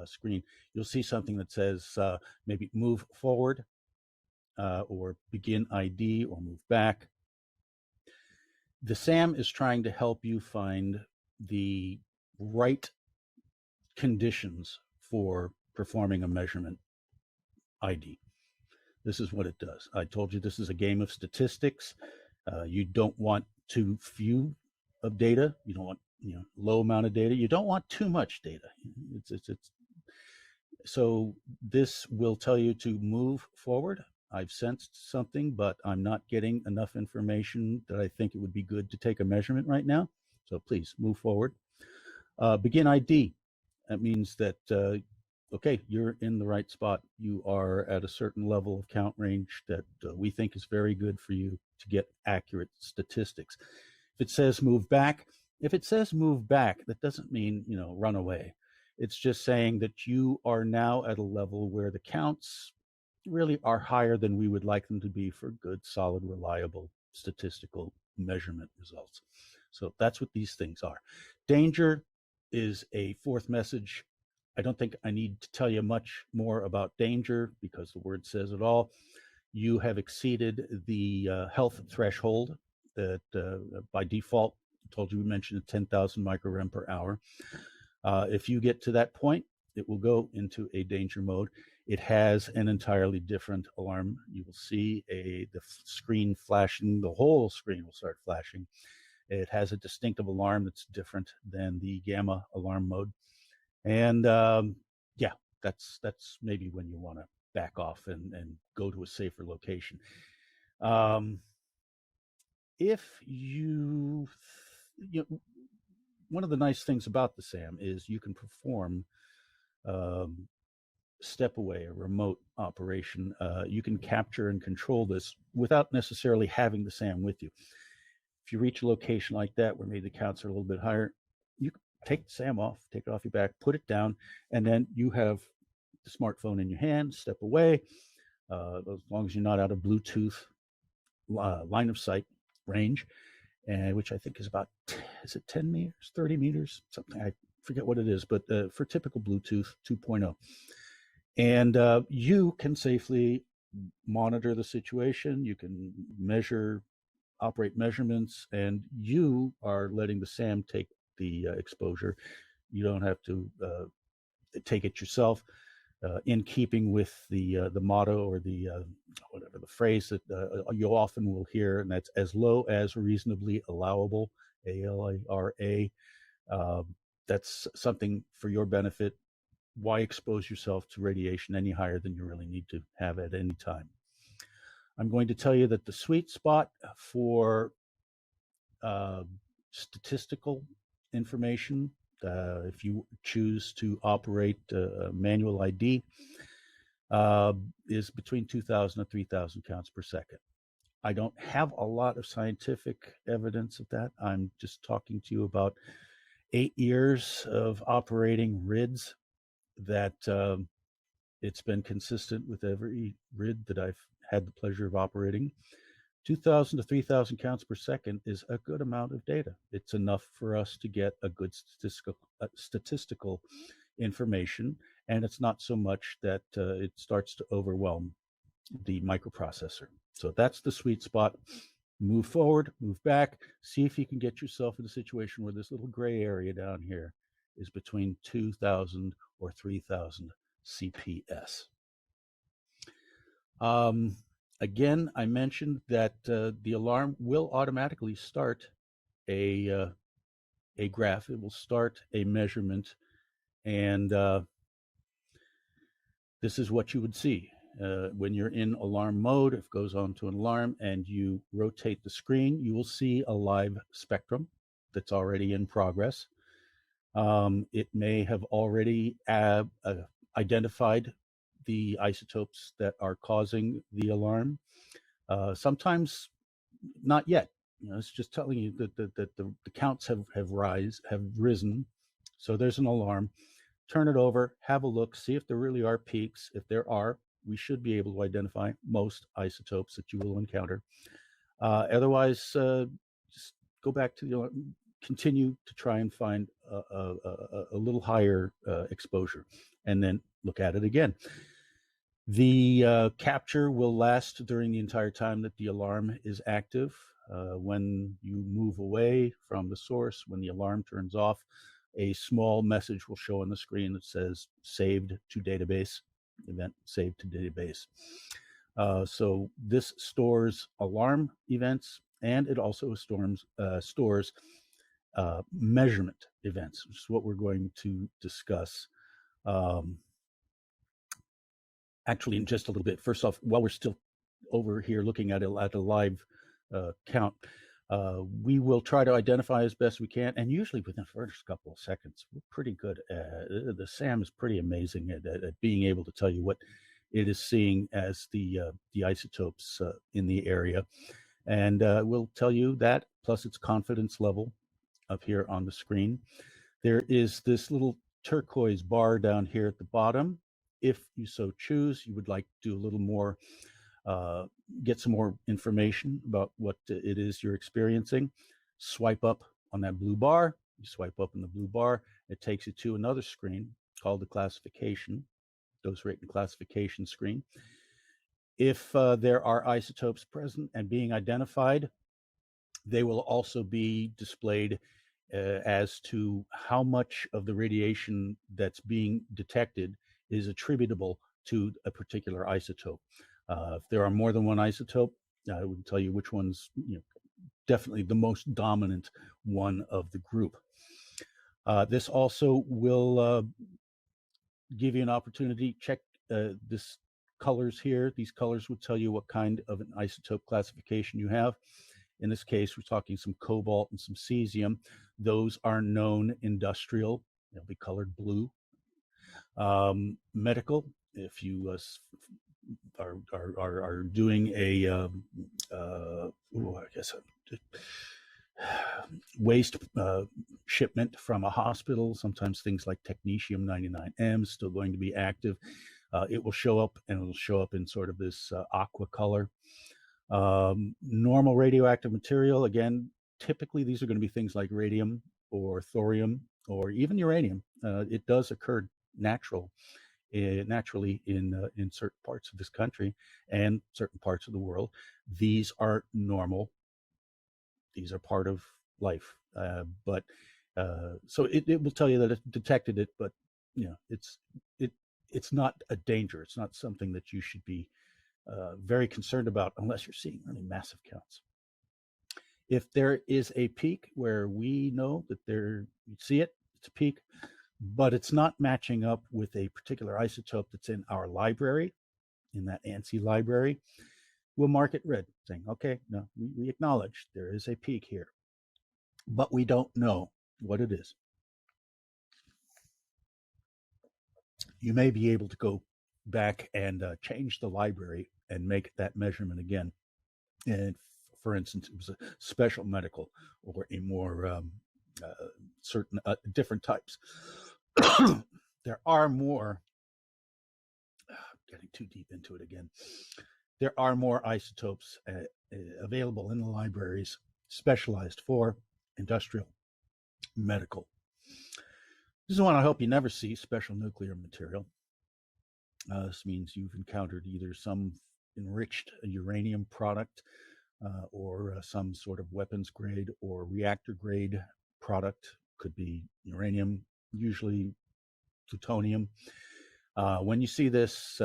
screen, you'll see something that says maybe move forward or begin ID or move back. The SAM is trying to help you find the right conditions for performing a measurement ID. This is what it does. I told you this is a game of statistics. You don't want too few of data. You don't want low amount of data. You don't want too much data. So this will tell you to move forward. I've sensed something, but I'm not getting enough information that I think it would be good to take a measurement right now. So please move forward. Begin ID. That means that, okay, you're in the right spot. You are at a certain level of count range that we think is very good for you to get accurate statistics. If it says move back, that doesn't mean, run away. It's just saying that you are now at a level where the counts really are higher than we would like them to be for good, solid, reliable statistical measurement results. So that's what these things are. Danger is a fourth message. I don't think I need to tell you much more about danger because the word says it all. You have exceeded the health threshold that by default, I told you we mentioned 10,000 microrem per hour. If you get to that point, it will go into a danger mode. It has an entirely different alarm. You will see the screen flashing, the whole screen will start flashing. It has a distinctive alarm that's different than the gamma alarm mode. And yeah, that's maybe when you want to back off and go to a safer location. If you one of the nice things about the SAM is you can perform step away, a remote operation. You can capture and control this without necessarily having the SAM with you. If you reach a location like that where maybe the counts are a little bit higher, you take the SAM off, take it off your back, put it down, and then you have the smartphone in your hand, step away, as long as you're not out of Bluetooth line of sight range, and which I think is about, is it 10 meters, 30 meters, something, I forget what it is, but for typical Bluetooth 2.0. And you can safely monitor the situation, you can measure, operate measurements, and you are letting the SAM take the exposure. You don't have to take it yourself, in keeping with the motto or the whatever the phrase that you often will hear, and that's as low as reasonably allowable, ALARA. That's something for your benefit. Why expose yourself to radiation any higher than you really need to have at any time? I'm going to tell you that the sweet spot for statistical information, if you choose to operate manual ID, is between 2,000 and 3,000 counts per second. I don't have a lot of scientific evidence of that. I'm just talking to you about 8 years of operating RIDs that it's been consistent with every RID that I've had the pleasure of operating. 2,000 to 3,000 counts per second is a good amount of data. It's enough for us to get a good statistical information, and it's not so much that it starts to overwhelm the microprocessor. So that's the sweet spot. Move forward, move back, see if you can get yourself in a situation where this little gray area down here is between 2,000 or 3,000 CPS. Again, I mentioned that the alarm will automatically start a graph. It will start a measurement, and this is what you would see. When you're in alarm mode, if it goes on to an alarm and you rotate the screen, you will see a live spectrum that's already in progress. It may have already identified the isotopes that are causing the alarm. Sometimes not yet. You know, it's just telling you that the counts have risen. So there's an alarm. Turn it over, have a look, see if there really are peaks. If there are, we should be able to identify most isotopes that you will encounter. Otherwise, just go back to the alarm, continue to try and find a little higher exposure, and then look at it again. The capture will last during the entire time that the alarm is active. When you move away from the source, when the alarm turns off, a small message will show on the screen that says saved to database, event saved to database. So this stores alarm events, and it also stores measurement events, which is what we're going to discuss actually in just a little bit. First off, while we're still over here looking at a live count, we will try to identify as best we can, and usually within the first couple of seconds, we're pretty good. The SAM is pretty amazing at being able to tell you what it is seeing as the isotopes in the area, and we'll tell you that, plus its confidence level up here on the screen. There is this little turquoise bar down here at the bottom. If you so choose, you would like to do a little more, get some more information about what it is you're experiencing, swipe up on that blue bar. You swipe up in the blue bar, it takes you to another screen called the classification, dose rate and classification screen. If there are isotopes present and being identified, they will also be displayed as to how much of the radiation that's being detected is attributable to a particular isotope. If there are more than one isotope, I would tell you which one's definitely the most dominant one of the group. This also will give you an opportunity, check this colors here. These colors will tell you what kind of an isotope classification you have. In this case, we're talking some cobalt and some cesium. Those are known industrial. They'll be colored blue. Medical, if you are doing a waste shipment from a hospital, sometimes things like technetium-99m still going to be active. It will show up, and it'll show up in sort of this aqua color. Normal radioactive material, again, typically these are going to be things like radium or thorium or even uranium. It does occur naturally in certain parts of this country and certain parts of the world. These are normal. These are part of life. So it will tell you that it detected it, but it's not a danger. It's not something that you should be very concerned about unless you're seeing really massive counts. If there is a peak where we know that you see it, it's a peak, but it's not matching up with a particular isotope that's in our library, in that ANSI library, we'll mark it red, saying, okay, no, we acknowledge there is a peak here, but we don't know what it is. You may be able to go back and change the library and make that measurement again. And for instance, it was a special medical or a more certain different types. There are more, getting too deep into it again, there are more isotopes available in the libraries specialized for industrial, medical. This is one I hope you never see, special nuclear material. This means you've encountered either some enriched uranium product or some sort of weapons grade or reactor grade product. Could be uranium, usually plutonium. When you see this,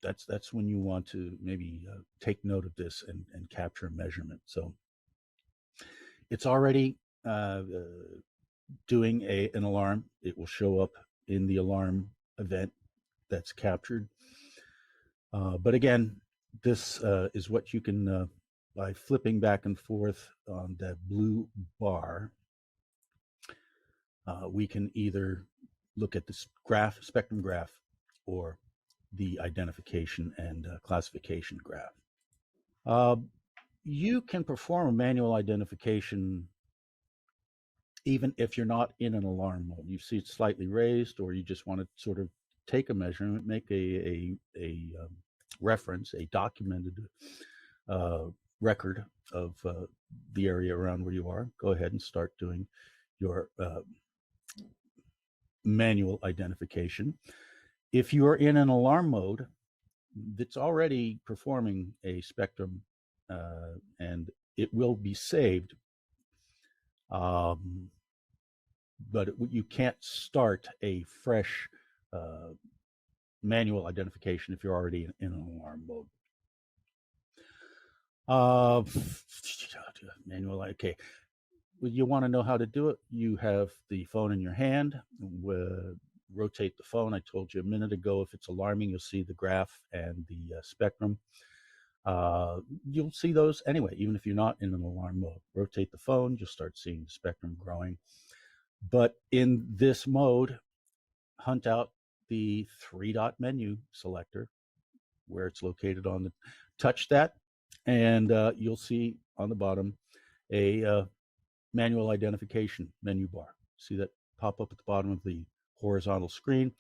that's when you want to maybe take note of this and capture a measurement. So it's already doing an alarm. It will show up in the alarm event that's captured. But again, this is what you can, by flipping back and forth on that blue bar, we can either look at this graph, spectrum graph, or the identification and classification graph. You can perform a manual identification even if you're not in an alarm mode. You see it slightly raised, or you just want to sort of take a measurement, make a reference, a documented record of the area around where you are. Go ahead and start doing your manual identification. If you are in an alarm mode, that's already performing a spectrum, and it will be saved. But you can't start a fresh manual identification if you're already in an alarm mode. Manual, okay. You want to know how to do it. You have the phone in your hand. Rotate the phone. I told you a minute ago, if it's alarming, you'll see the graph and the spectrum. You'll see those anyway, even if you're not in an alarm mode. Rotate the phone, you'll start seeing the spectrum growing. But in this mode, hunt out the 3-dot menu selector where it's located on the, touch that, and you'll see on the bottom a manual identification menu bar. See that pop up at the bottom of the horizontal screen?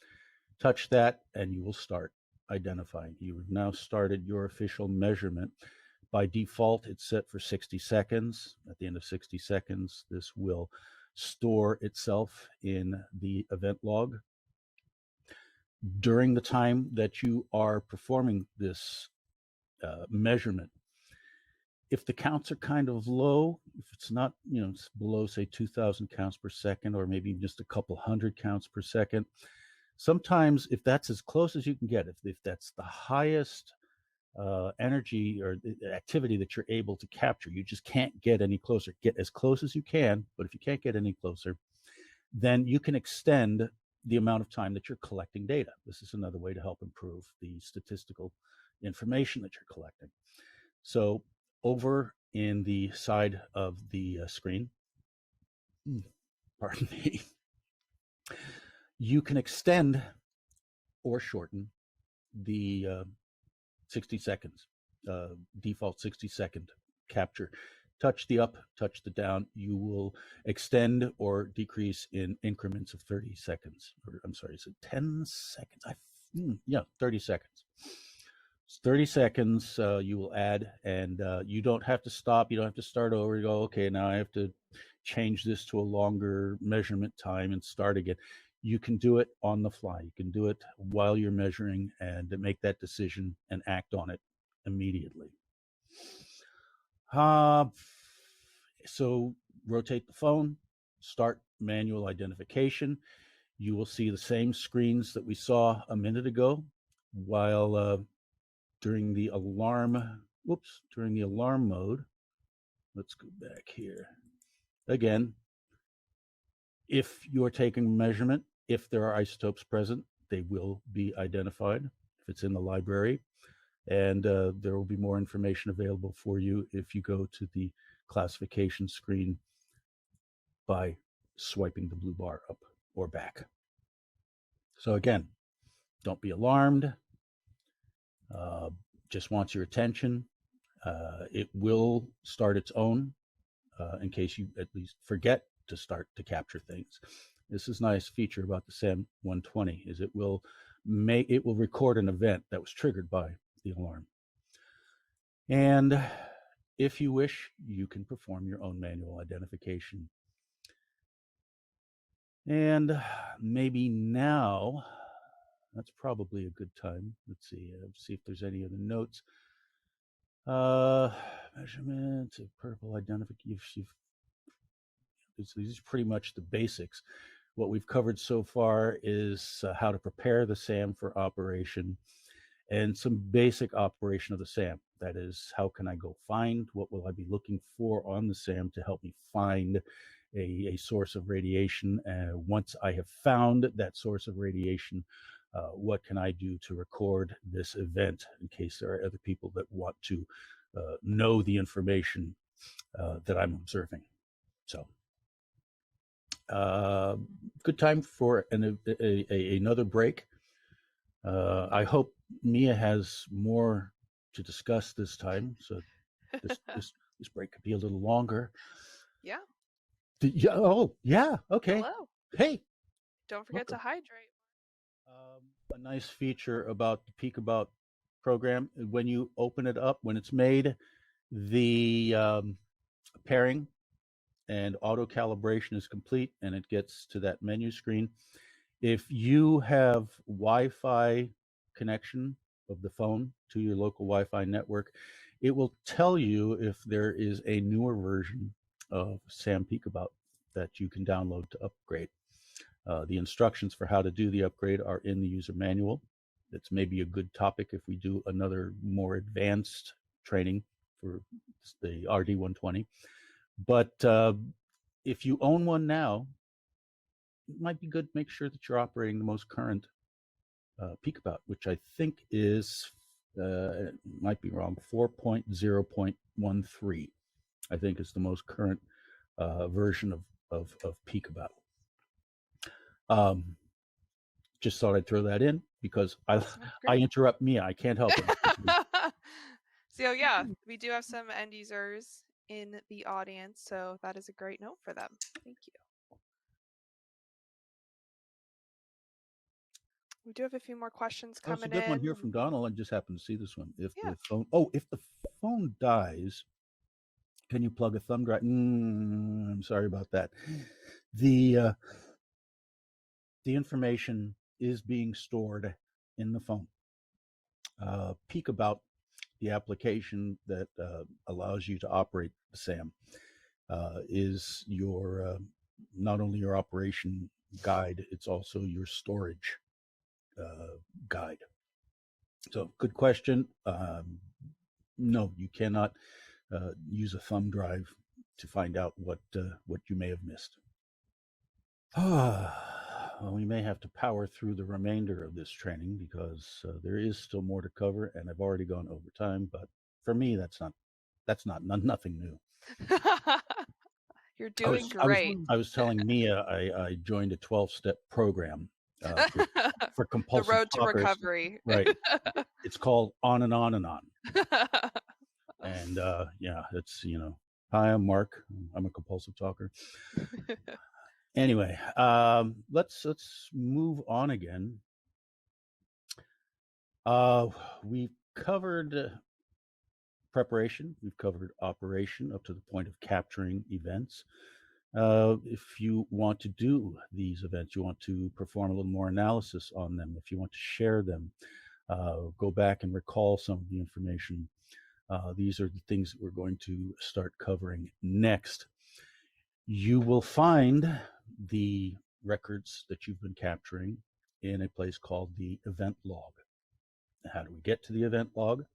Touch that and you will start identifying. You have now started your official measurement. By default, it's set for 60 seconds. At the end of 60 seconds, this will store itself in the event log. During the time that you are performing this measurement, if the counts are kind of low, if it's not, it's below, say, 2,000 counts per second, or maybe just a couple hundred counts per second, sometimes if that's as close as you can get, if that's the highest energy or activity that you're able to capture, you just can't get any closer. Get as close as you can, but if you can't get any closer, then you can extend the amount of time that you're collecting data. This is another way to help improve the statistical information that you're collecting. So over in the side of the screen, pardon me, you can extend or shorten the 60 seconds, default 60-second capture. Touch the up, touch the down. You will extend or decrease in increments of 30 seconds. Or, I'm sorry, is it 10 seconds? 30 seconds. 30 seconds you will add, and you don't have to stop. You don't have to start over. You go, okay, now I have to change this to a longer measurement time and start again. You can do it on the fly. You can do it while you're measuring and make that decision and act on it immediately. So rotate the phone, start manual identification. You will see the same screens that we saw a minute ago, while during the alarm mode. Let's go back here. Again, if you're taking a measurement, if there are isotopes present, they will be identified if it's in the library. And there will be more information available for you if you go to the classification screen by swiping the blue bar up or back. So again, don't be alarmed. Just wants your attention. It will start its own in case you at least forget to start to capture things. This is a nice feature about the SAM 120 is it will record an event that was triggered by the alarm. And if you wish, you can perform your own manual identification. And maybe now, that's probably a good time. Let's see if there's any other notes. Measurement of purple identification. These are pretty much the basics. What we've covered so far is how to prepare the SAM for operation and some basic operation of the SAM. That is, how can I go find? What will I be looking for on the SAM to help me find a source of radiation? Once I have found that source of radiation, what can I do to record this event in case there are other people that want to know the information that I'm observing? So, good time for another break. I hope Mia has more to discuss this time, so this break could be a little longer. Yeah. Yeah. Oh, yeah. Okay. Hello. Hey. Don't forget to hydrate. A nice feature about the PeakAbout program, when you open it up, when it's made, the pairing and auto calibration is complete, and it gets to that menu screen. If you have Wi-Fi connection of the phone to your local Wi-Fi network, it will tell you if there is a newer version of SAM PeakAbout that you can download to upgrade. The instructions for how to do the upgrade are in the user manual. It's maybe a good topic if we do another more advanced training for the RD-120. But if you own one now, it might be good to make sure that you're operating the most current PeakAbout, which I think is, might be wrong, 4.0.13, I think is the most current version of PeakAbout. Just thought I'd throw that in because I interrupt Mia. I can't help it. So yeah, we do have some end users in the audience, so that is a great note for them. Thank you. We do have a few more questions coming in. There's a good one here from Donald. I just happened to see this one. If the phone dies, can you plug a thumb drive? I'm sorry about that. The information is being stored in the phone. PeakAbout, the application that allows you to operate the SAM, is your not only your operation guide, it's also your storage guide. So, good question. No, you cannot use a thumb drive to find out what you may have missed. Well, we may have to power through the remainder of this training because there is still more to cover, and I've already gone over time. But for me, that's nothing new. You're doing great. I was telling Mia I joined a 12-step program for compulsive the road talkers. To recovery. Right. It's called On and On and On. And yeah, it's, hi, I'm Mark. I'm a compulsive talker. Anyway, let's move on again. We've covered preparation. We've covered operation up to the point of capturing events. If you want to do these events, you want to perform a little more analysis on them, if you want to share them, go back and recall some of the information. These are the things that we're going to start covering next. You will find the records that you've been capturing in a place called the event log. How do we get to the event log?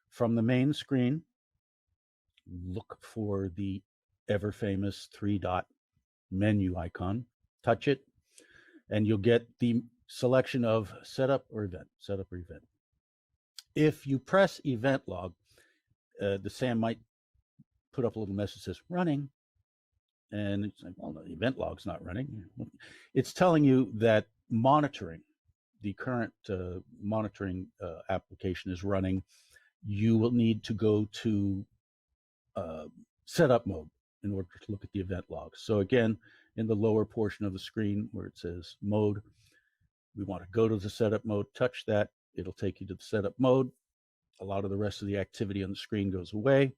From the main screen, look for the ever famous 3-dot menu icon, touch it, and you'll get the selection of setup or event, setup or event. If you press event log, the SAM might put up a little message that says running, and it's like, well, the event log's not running. It's telling you that monitoring, the current monitoring application is running. You will need to go to setup mode in order to look at the event log. So again, in the lower portion of the screen where it says mode, we want to go to the setup mode, touch that, it'll take you to the setup mode. A lot of the rest of the activity on the screen goes away.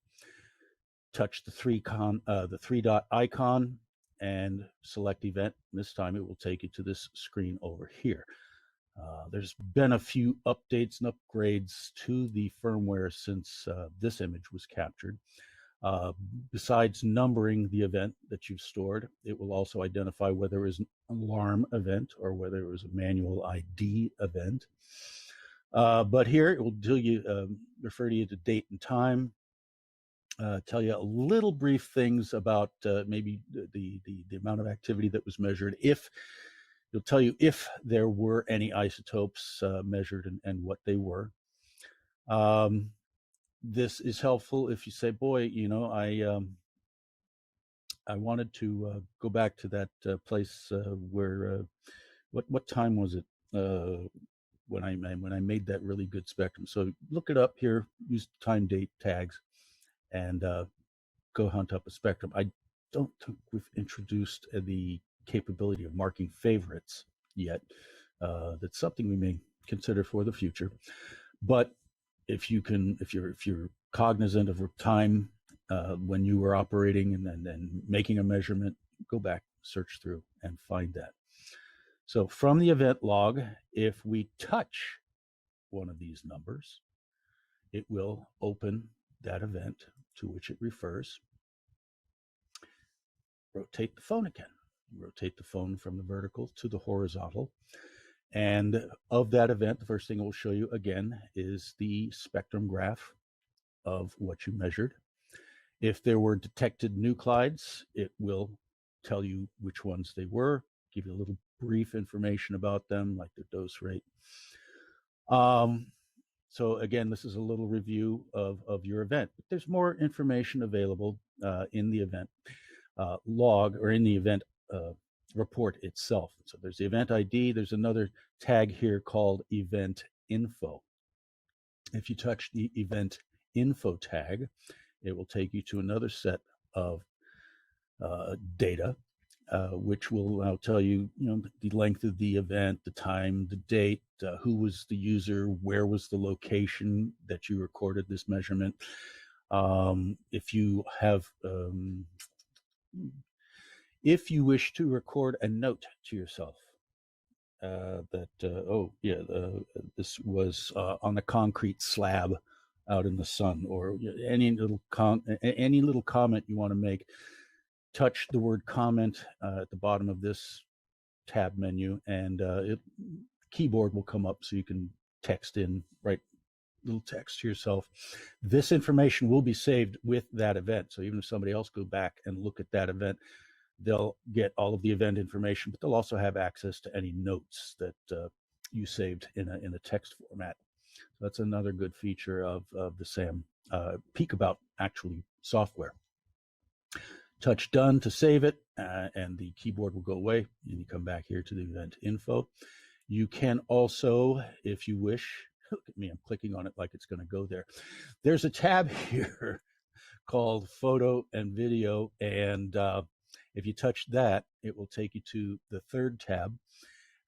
Touch the 3-dot icon and select event. This time it will take you to this screen over here. There's been a few updates and upgrades to the firmware since this image was captured. Besides numbering the event that you've stored, it will also identify whether it was an alarm event or whether it was a manual ID event. But here it will tell you, refer to you to date and time, tell you a little brief things about maybe the amount of activity that was measured. It'll tell you if there were any isotopes measured and what they were. This is helpful if you say, boy, I wanted to go back to that place where, what time was it when I made that really good spectrum? So look it up here, use time date tags, and go hunt up a spectrum. I don't think we've introduced the capability of marking favorites yet. That's something we may consider for the future. But if you're cognizant of time when you were operating and then making a measurement, go back, search through, and find that. So from the event log, if we touch one of these numbers, it will open that event to which it refers. Rotate the phone again. Rotate the phone from the vertical to the horizontal. And of that event, the first thing it will show you again is the spectrum graph of what you measured. If there were detected nuclides, it will tell you which ones they were, give you a little brief information about them, like their dose rate. So again, this is a little review of your event. But there's more information available in the event log, or in the event report itself. So there's the event ID. There's another tag here called event info. If you touch the event info tag, it will take you to another set of data, which will now tell you, the length of the event, the time, the date, who was the user, where was the location that you recorded this measurement. If you have, if you wish to record a note to yourself this was on a concrete slab out in the sun, or any little comment you want to make, touch the word comment at the bottom of this tab menu, and keyboard will come up so you can text in, write little text to yourself. This information will be saved with that event. So even if somebody else go back and look at that event, they'll get all of the event information, but they'll also have access to any notes that you saved in a text format. So that's another good feature of the SAM PeakAbout actually software. Touch done to save it, and the keyboard will go away, and you come back here to the event info. You can also, if you wish, look at me, I'm clicking on it like it's going to go there. There's a tab here called Photo and Video, and if you touch that, it will take you to the third tab.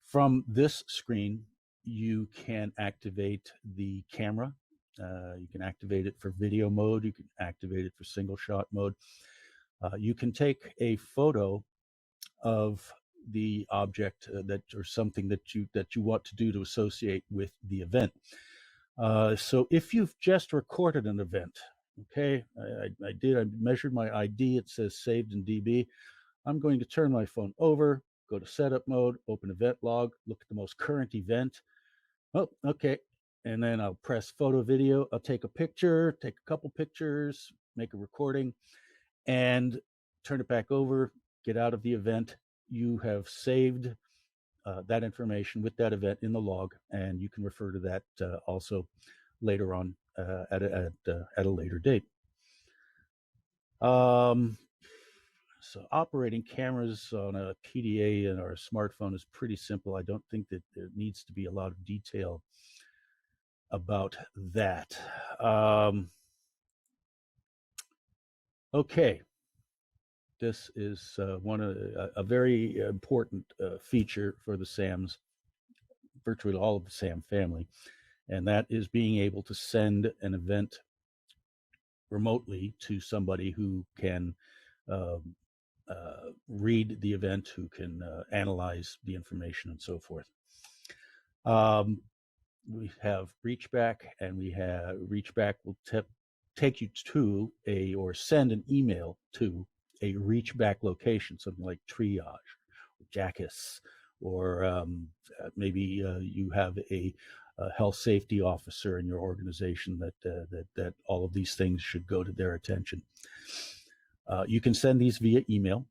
From this screen, you can activate the camera. You can activate it for video mode. You can activate it for single shot mode. You can take a photo of the object or something that you want to do to associate with the event. So if you've just recorded an event, okay, I measured my ID. It says saved in DB. I'm going to turn my phone over, go to setup mode, open event log, look at the most current event. Oh, okay. And then I'll press photo video. I'll take a picture, take a couple pictures, make a recording, and turn it back over, get out of the event. You have saved that information with that event in the log, and you can refer to that also later on at a later date. So operating cameras on a PDA and or a smartphone is pretty simple. I don't think that there needs to be a lot of detail about that. Okay, this is a very important feature for the SAMs, virtually all of the SAM family, and that is being able to send an event remotely to somebody who can read the event, who can analyze the information, and so forth. We have Reachback, and we have Reachback will take you to or send an email to a Reachback location, something like Triage, or Jackus, or maybe you have a health safety officer in your organization that all of these things should go to their attention. You can send these via email.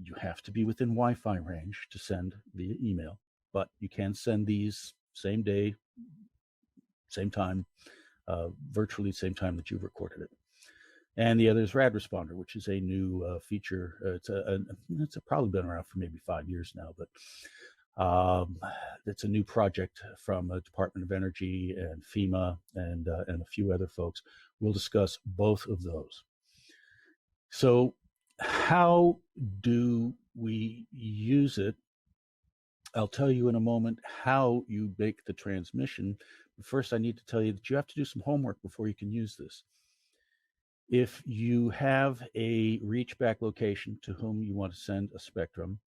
You have to be within Wi-Fi range to send via email, but you can send these same day, same time, virtually the same time that you've recorded it. And the other is RadResponder, which is a new feature. It's probably been around for maybe 5 years now, but it's a new project from the Department of Energy and FEMA and a few other folks. We'll discuss both of those. So how do we use it? I'll tell you in a moment how you make the transmission. But first, I need to tell you that you have to do some homework before you can use this. If you have a Reachback location to whom you want to send a spectrum,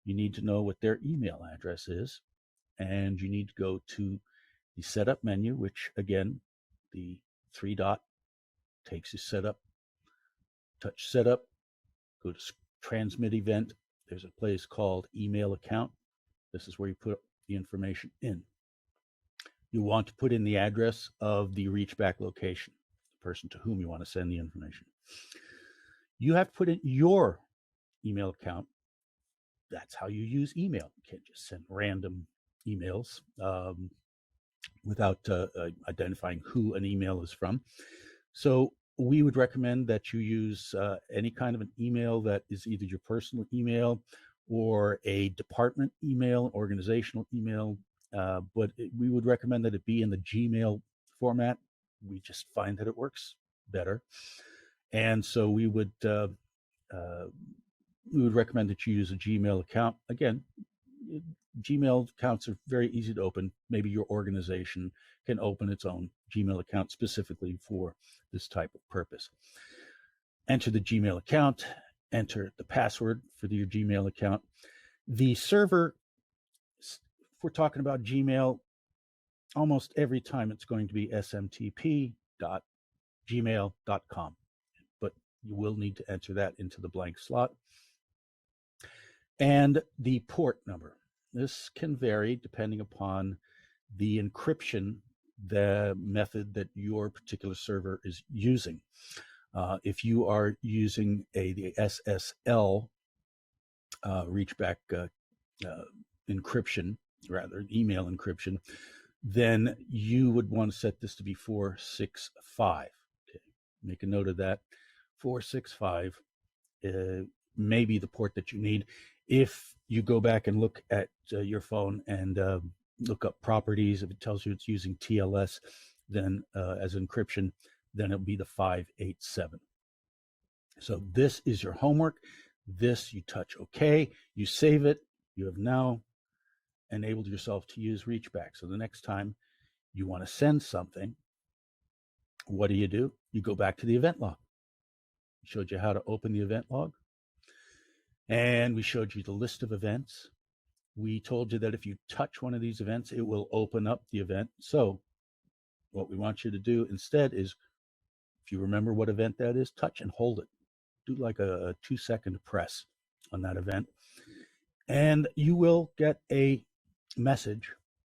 you need to know what their email address is, and you need to go to the setup menu, which again, the 3 dot takes you setup. Touch setup, go to transmit event. There's a place called email account. This is where you put the information in. You want to put in the address of the Reachback location, the person to whom you want to send the information. You have to put in your email account. That's how you use email. You can't just send random emails without identifying who an email is from. So we would recommend that you use any kind of an email that is either your personal email or a department email, organizational email, but we would recommend that it be in the Gmail format. We just find that it works better. And so we would recommend that you use a Gmail account. Again, Gmail accounts are very easy to open. Maybe your organization can open its own Gmail account specifically for this type of purpose. Enter the Gmail account, enter the password for your Gmail account. The server, if we're talking about Gmail, almost every time it's going to be smtp.gmail.com, but you will need to enter that into the blank slot. And the port number. This can vary depending upon the encryption, the method that your particular server is using. If you are using the SSL Reachback encryption, rather email encryption, then you would want to set this to be 465. Okay, make a note of that. 465 may be the port that you need. If you go back and look at your phone and look up properties, if it tells you it's using TLS, then as encryption, then it'll be the 587. So this is your homework. This, you touch OK, you save it. You have now enabled yourself to use Reachback. So the next time you want to send something, what do? You go back to the event log. We showed you how to open the event log. And we showed you the list of events. We told you that if you touch one of these events, it will open up the event. So what we want you to do instead is, if you remember what event that is, touch and hold it. Do like a 2-second press on that event. And you will get a message,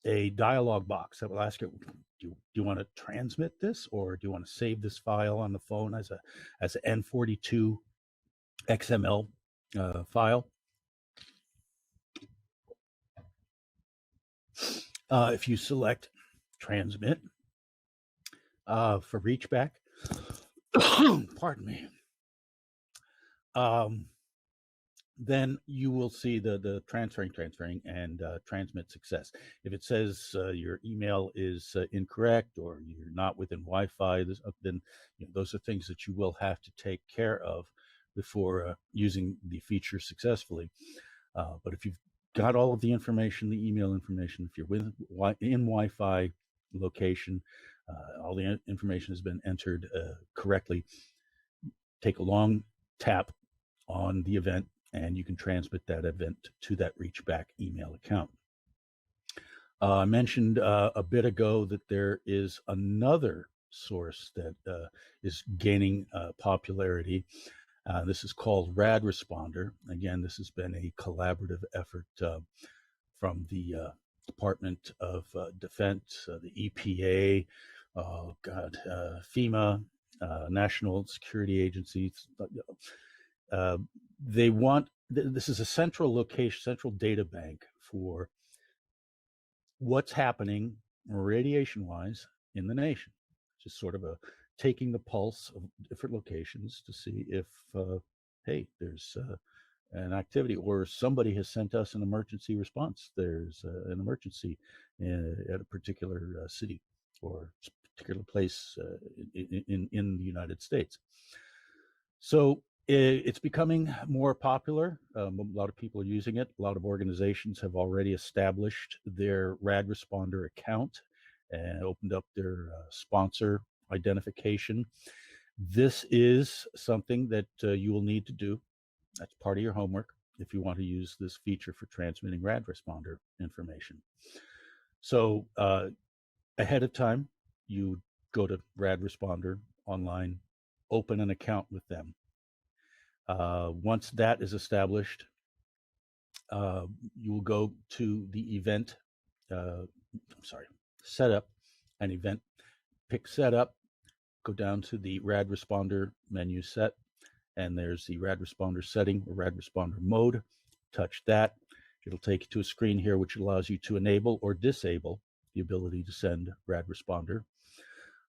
a dialog box that will ask you, do you want to transmit this, or do you want to save this file on the phone as an N42 XML file? If you select transmit for Reachback, pardon me, then you will see the transferring and transmit success. If it says your email is incorrect or you're not within Wi-Fi, then those are things that you will have to take care of before using the feature successfully. But if you've got all of the information, the email information, if you're in Wi-Fi location, all the information has been entered correctly, take a long tap on the event and you can transmit that event to that Reachback email account. I mentioned a bit ago that there is another source that is gaining popularity. This is called RadResponder. Again, this has been a collaborative effort from the Department of Defense, the EPA, FEMA, National Security Agencies. They want, this is a central location, central data bank for what's happening radiation-wise in the nation. Just sort of taking the pulse of different locations to see if, hey, there's an activity, or somebody has sent us an emergency response. There's an emergency at a particular city or particular place in the United States. So it's becoming more popular. A lot of people are using it. A lot of organizations have already established their RadResponder account and opened up their sponsor identification. This is something that you will need to do. That's part of your homework if you want to use this feature for transmitting RadResponder information. So ahead of time, you go to RadResponder online, open an account with them. Once that is established, you will go to the event, setup an event, pick setup, go down to the RadResponder menu set, and there's the RadResponder setting or RadResponder mode. Touch that. It'll take you to a screen here which allows you to enable or disable the ability to send RadResponder.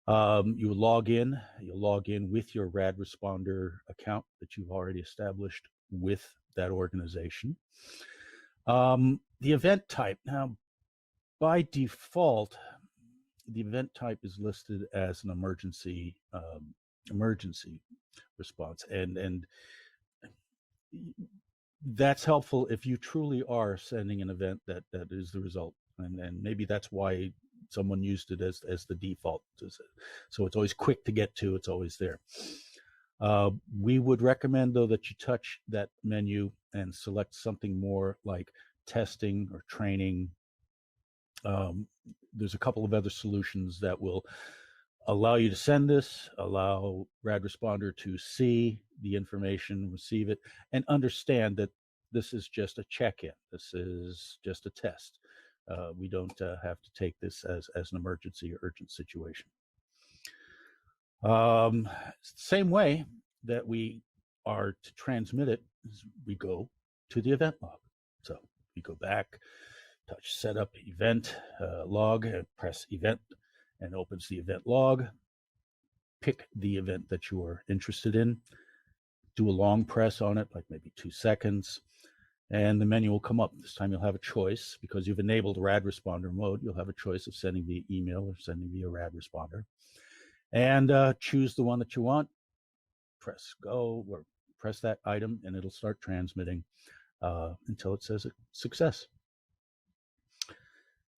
You will log in. You'll log in with your RadResponder account that you've already established with that organization. The event type. Now, by default, the event type is listed as an emergency response, and that's helpful if you truly are sending an event that is the result, and maybe that's why someone used it as the default. So it's always quick to get to. It's always there. We would recommend, though, that you touch that menu and select something more like testing or training. There's a couple of other solutions that will allow you to send this, allow RadResponder to see the information, receive it, and understand that this is just a check-in. This is just a test. We don't have to take this as an emergency or urgent situation. Same way that we are to transmit it, we go to the event log. So we go back, touch setup event log, and press event, and opens the event log. Pick the event that you are interested in. do a long press on it, like maybe 2 seconds, and the menu will come up. This time you'll have a choice. Because you've enabled RadResponder mode, you'll have a choice of sending via email or sending via RadResponder. And choose the one that you want, press go, or press that item, and it'll start transmitting until it says success.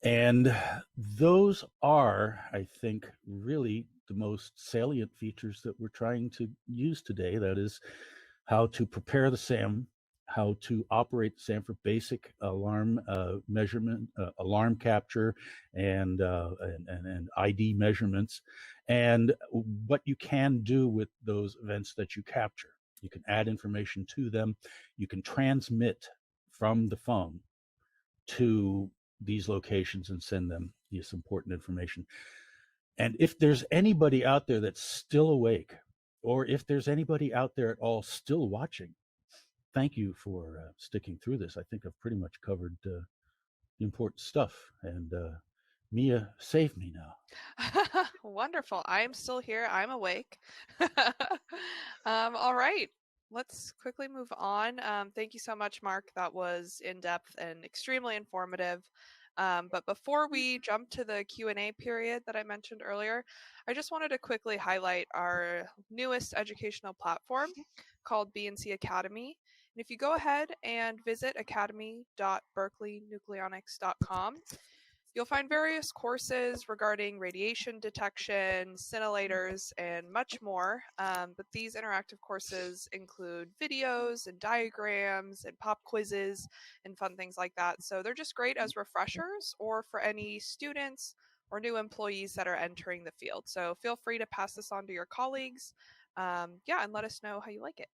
And those are, I think, really the most salient features that we're trying to use today. That is how to prepare the SAM, how to operate the SAM for basic alarm measurement, alarm capture, and ID measurements, and what you can do with those events that you capture. You can add information to them. You can transmit from the phone to these locations and send them this important information. And if there's anybody out there that's still awake, or if there's anybody out there at all still watching, thank you for sticking through this. I think I've pretty much covered the important stuff. And Mia, save me now. Wonderful. I am still here. I'm awake. All right. Let's quickly move on. Thank you so much, Mark. That was in-depth and extremely informative. But before we jump to the Q&A period that I mentioned earlier, I just wanted to quickly highlight our newest educational platform called B&C Academy. And if you go ahead and visit academy.berkeleynucleonics.com, you'll find various courses regarding radiation detection, scintillators, and much more. But these interactive courses include videos and diagrams and pop quizzes and fun things like that. So they're just great as refreshers or for any students or new employees that are entering the field. So feel free to pass this on to your colleagues. And let us know how you like it.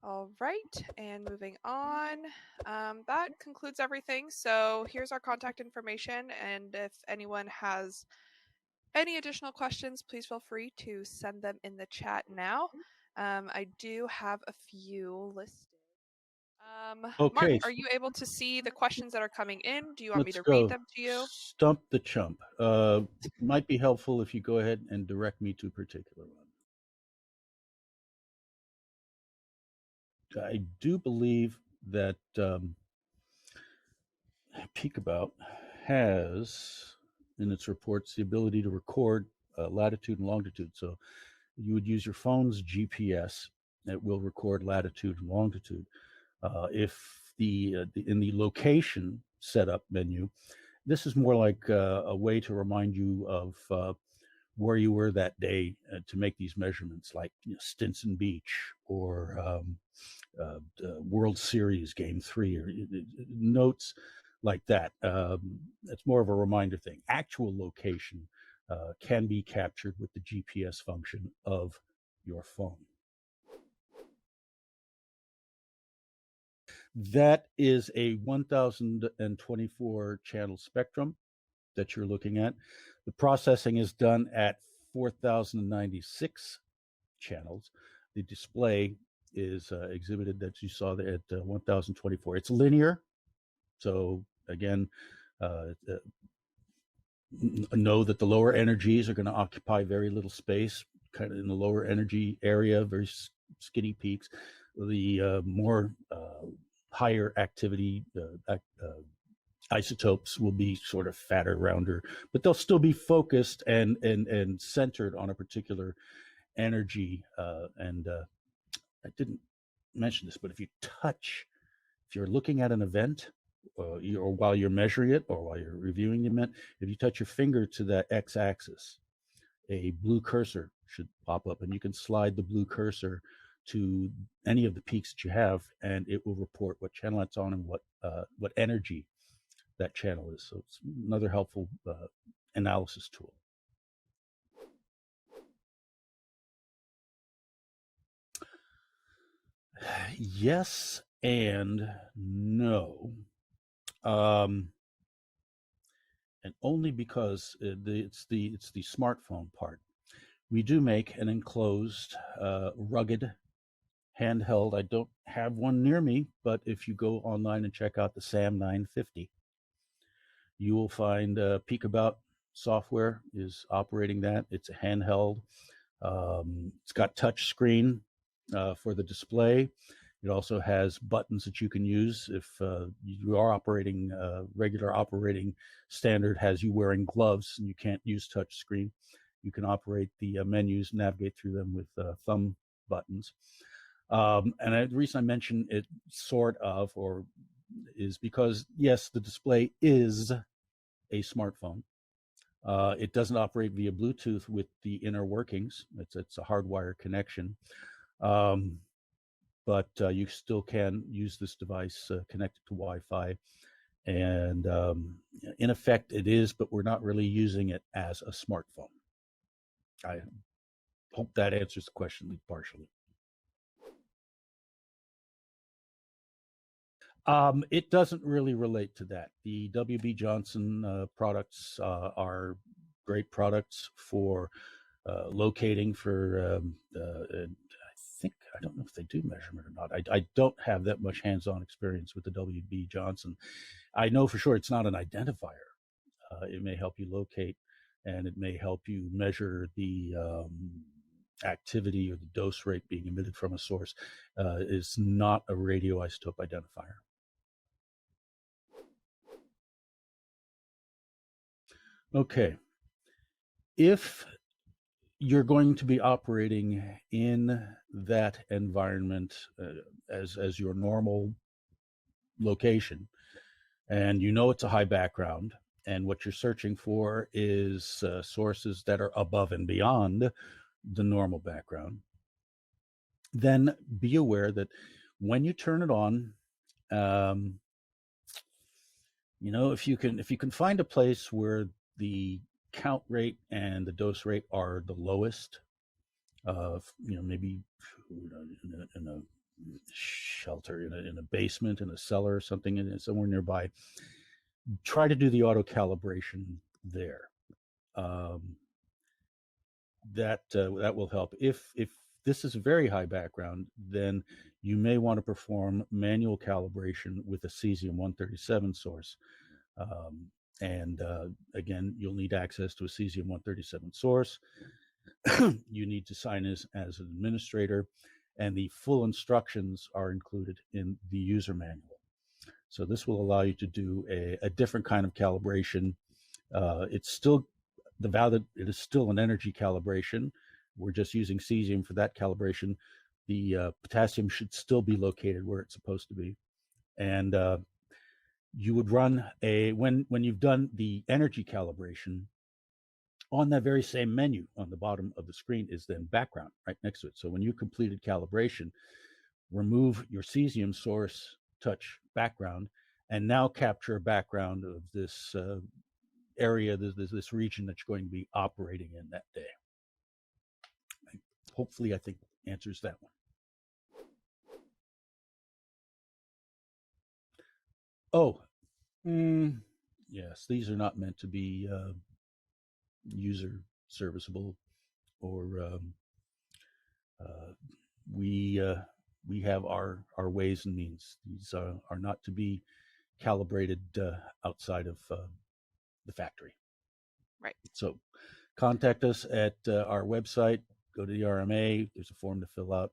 All right, and moving on, that concludes everything. So here's our contact information, and if anyone has any additional questions, please feel free to send them in the chat now. I do have a few listed. Okay. Mark, are you able to see the questions that are coming in? Do you want me to go. read them to you? Stump the chump. Might be helpful if you go ahead and direct me to a particular one. I do believe that PeakAbout has in its reports the ability to record latitude and longitude. So you would use your phone's GPS. It will record latitude and longitude. If in the location setup menu, this is more like a way to remind you of where you were that day to make these measurements, like Stinson Beach or World Series Game 3, or notes like that. It's more of a reminder thing. Actual location can be captured with the GPS function of your phone. That is a 1024 channel spectrum that you're looking at. The processing is done at 4096 channels. The display is exhibited that you saw at 1024. It's linear. So again, know that the lower energies are going to occupy very little space, kind of in the lower energy area, very skinny peaks. The more higher activity isotopes will be sort of fatter, rounder, but they'll still be focused and centered on a particular energy. And I didn't mention this, but if you're looking at an event, or while you're measuring it, or while you're reviewing the event, if you touch your finger to that x-axis, a blue cursor should pop up, and you can slide the blue cursor to any of the peaks that you have, and it will report what channel it's on and what energy that channel is. So it's another helpful analysis tool. Yes and no. And only because it's the smartphone part. We do make an enclosed, rugged handheld. I don't have one near me, but if you go online and check out the SAM 950, you will find PeakAbout software is operating that. It's a handheld. It's got touch screen. for the display. It also has buttons that you can use if you are operating regular operating standard has you wearing gloves and you can't use touch screen. You can operate the menus, navigate through them with thumb buttons. And the reason I mention it sort of or is because, yes, the display is a smartphone. It doesn't operate via Bluetooth with the inner workings. It's a hardwire connection. But you still can use this device connected to Wi-Fi. And in effect, it is, but we're not really using it as a smartphone. I hope that answers the question partially. It doesn't really relate to that. The WB Johnson products are great products for locating for, I don't know if they do measurement or not. I don't have that much hands-on experience with the WB Johnson. I know for sure it's not an identifier. It may help you locate, and it may help you measure the activity or the dose rate being emitted from a source. It's not a radioisotope identifier. Okay. If you're going to be operating in that environment as your normal location, and you know it's a high background, and what you're searching for is sources that are above and beyond the normal background, then be aware that when you turn it on, if you can find a place where the count rate and the dose rate are the lowest, maybe in a shelter, in a basement, in a cellar or something, somewhere nearby, try to do the auto calibration there. That will help. If this is a very high background, then you may want to perform manual calibration with a cesium-137 source. And again, you'll need access to a cesium-137 source. You need to sign as an administrator, and the full instructions are included in the user manual. So this will allow you to do a different kind of calibration. It's still it is still an energy calibration. We're just using cesium for that calibration. The potassium should still be located where it's supposed to be. And you would run when you've done the energy calibration, on that very same menu on the bottom of the screen is then background right next to it. So when you completed calibration, remove your cesium source, touch background, and now capture a background of this area, this region that you're going to be operating in that day. Hopefully, I think answers that one. Oh, yes, these are not meant to be user serviceable, or we have our ways and means. These are not to be calibrated outside of the factory. Right. So contact us at our website. Go to the RMA. There's a form to fill out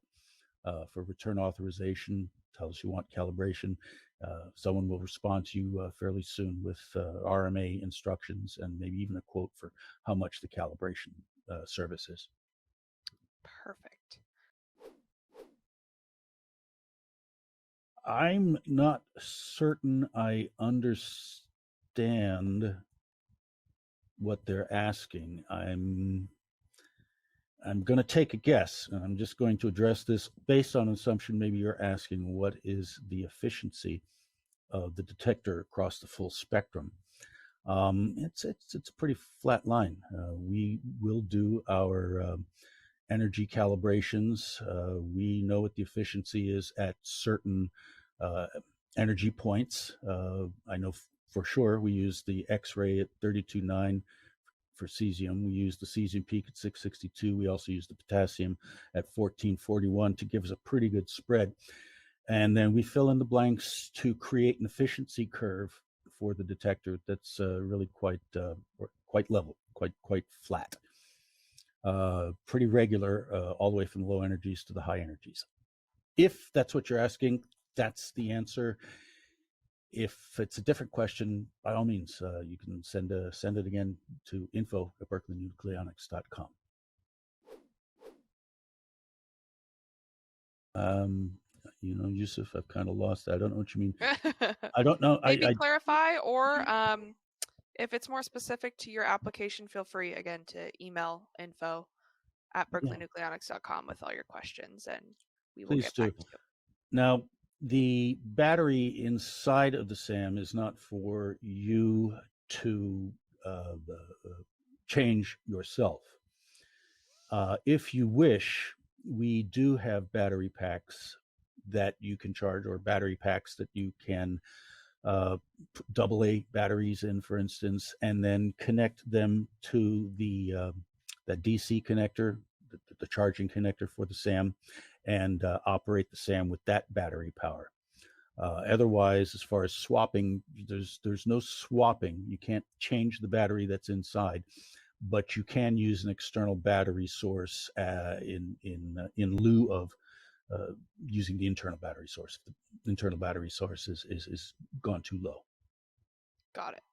for return authorization. Tell us you want calibration. Someone will respond to you fairly soon with RMA instructions and maybe even a quote for how much the calibration service is. Perfect. I'm not certain I understand what they're asking. I'm going to take a guess, and I'm just going to address this based on an assumption. Maybe you're asking what is the efficiency of the detector across the full spectrum. It's a pretty flat line. We will do our energy calibrations. We know what the efficiency is at certain energy points. I know for sure we use the X-ray at 32.9 for cesium. We use the cesium peak at 662. We also use the potassium at 1441 to give us a pretty good spread. And then we fill in the blanks to create an efficiency curve for the detector that's really quite level, quite flat. pretty regular, all the way from the low energies to the high energies. If that's what you're asking, that's the answer. If it's a different question, by all means, you can send it again to info@berkeleynucleonics.com. Yusuf, I've kind of lost that. I don't know what you mean. I don't know. Maybe clarify, or if it's more specific to your application, feel free again to email info@berkeleynucleonics.com with all your questions, and we will get back to you. Now, the battery inside of the SAM is not for you to change yourself. If you wish, we do have battery packs that you can charge, or battery packs that you can AA batteries in, for instance, and then connect them to the DC connector, the charging connector for the SAM, and operate the SAM with that battery power. Otherwise, as far as swapping, there's no swapping. You can't change the battery that's inside, but you can use an external battery source in lieu of using the internal battery source. The internal battery source is gone too low. Got it.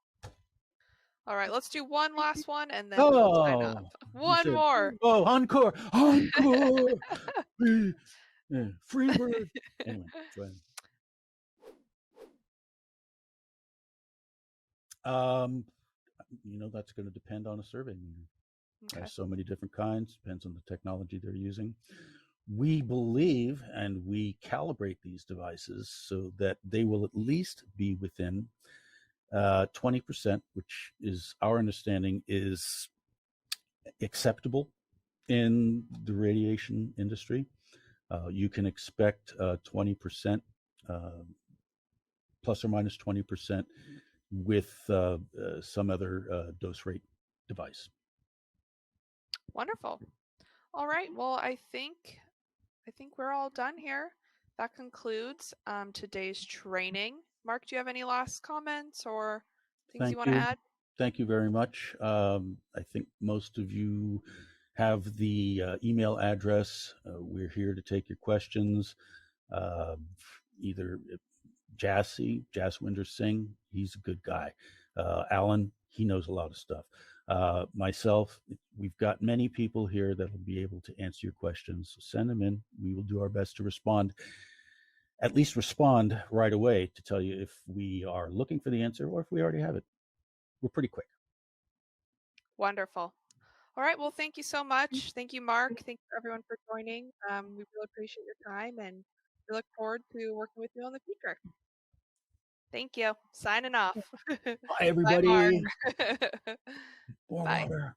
All right, let's do one last one, and then we'll sign up. One more. Oh, encore. Freebird. Anyway, go ahead. That's going to depend on a survey meter. Okay. There's so many different kinds. Depends on the technology they're using. We believe, and we calibrate these devices so that they will at least be within 20%, which is our understanding is acceptable in the radiation industry. You can expect 20%, plus or minus 20%, with some other dose rate device. Wonderful. All right. Well, I think we're all done here. That concludes today's training. Mark, do you have any last comments or things you want to add? Thank you very much. I think most of you have the email address. We're here to take your questions. Either Jaswinder Singh, he's a good guy. Alan, he knows a lot of stuff. Myself, we've got many people here that will be able to answer your questions. So send them in. We will do our best to respond, at least respond right away, to tell you if we are looking for the answer or if we already have it. We're pretty quick. Wonderful. All right. Well, thank you so much. Thank you, Mark. Thank you, everyone, for joining. We really appreciate your time, and we look forward to working with you in the future. Thank you. Signing off. Bye, everybody. Bye, Mark. More water.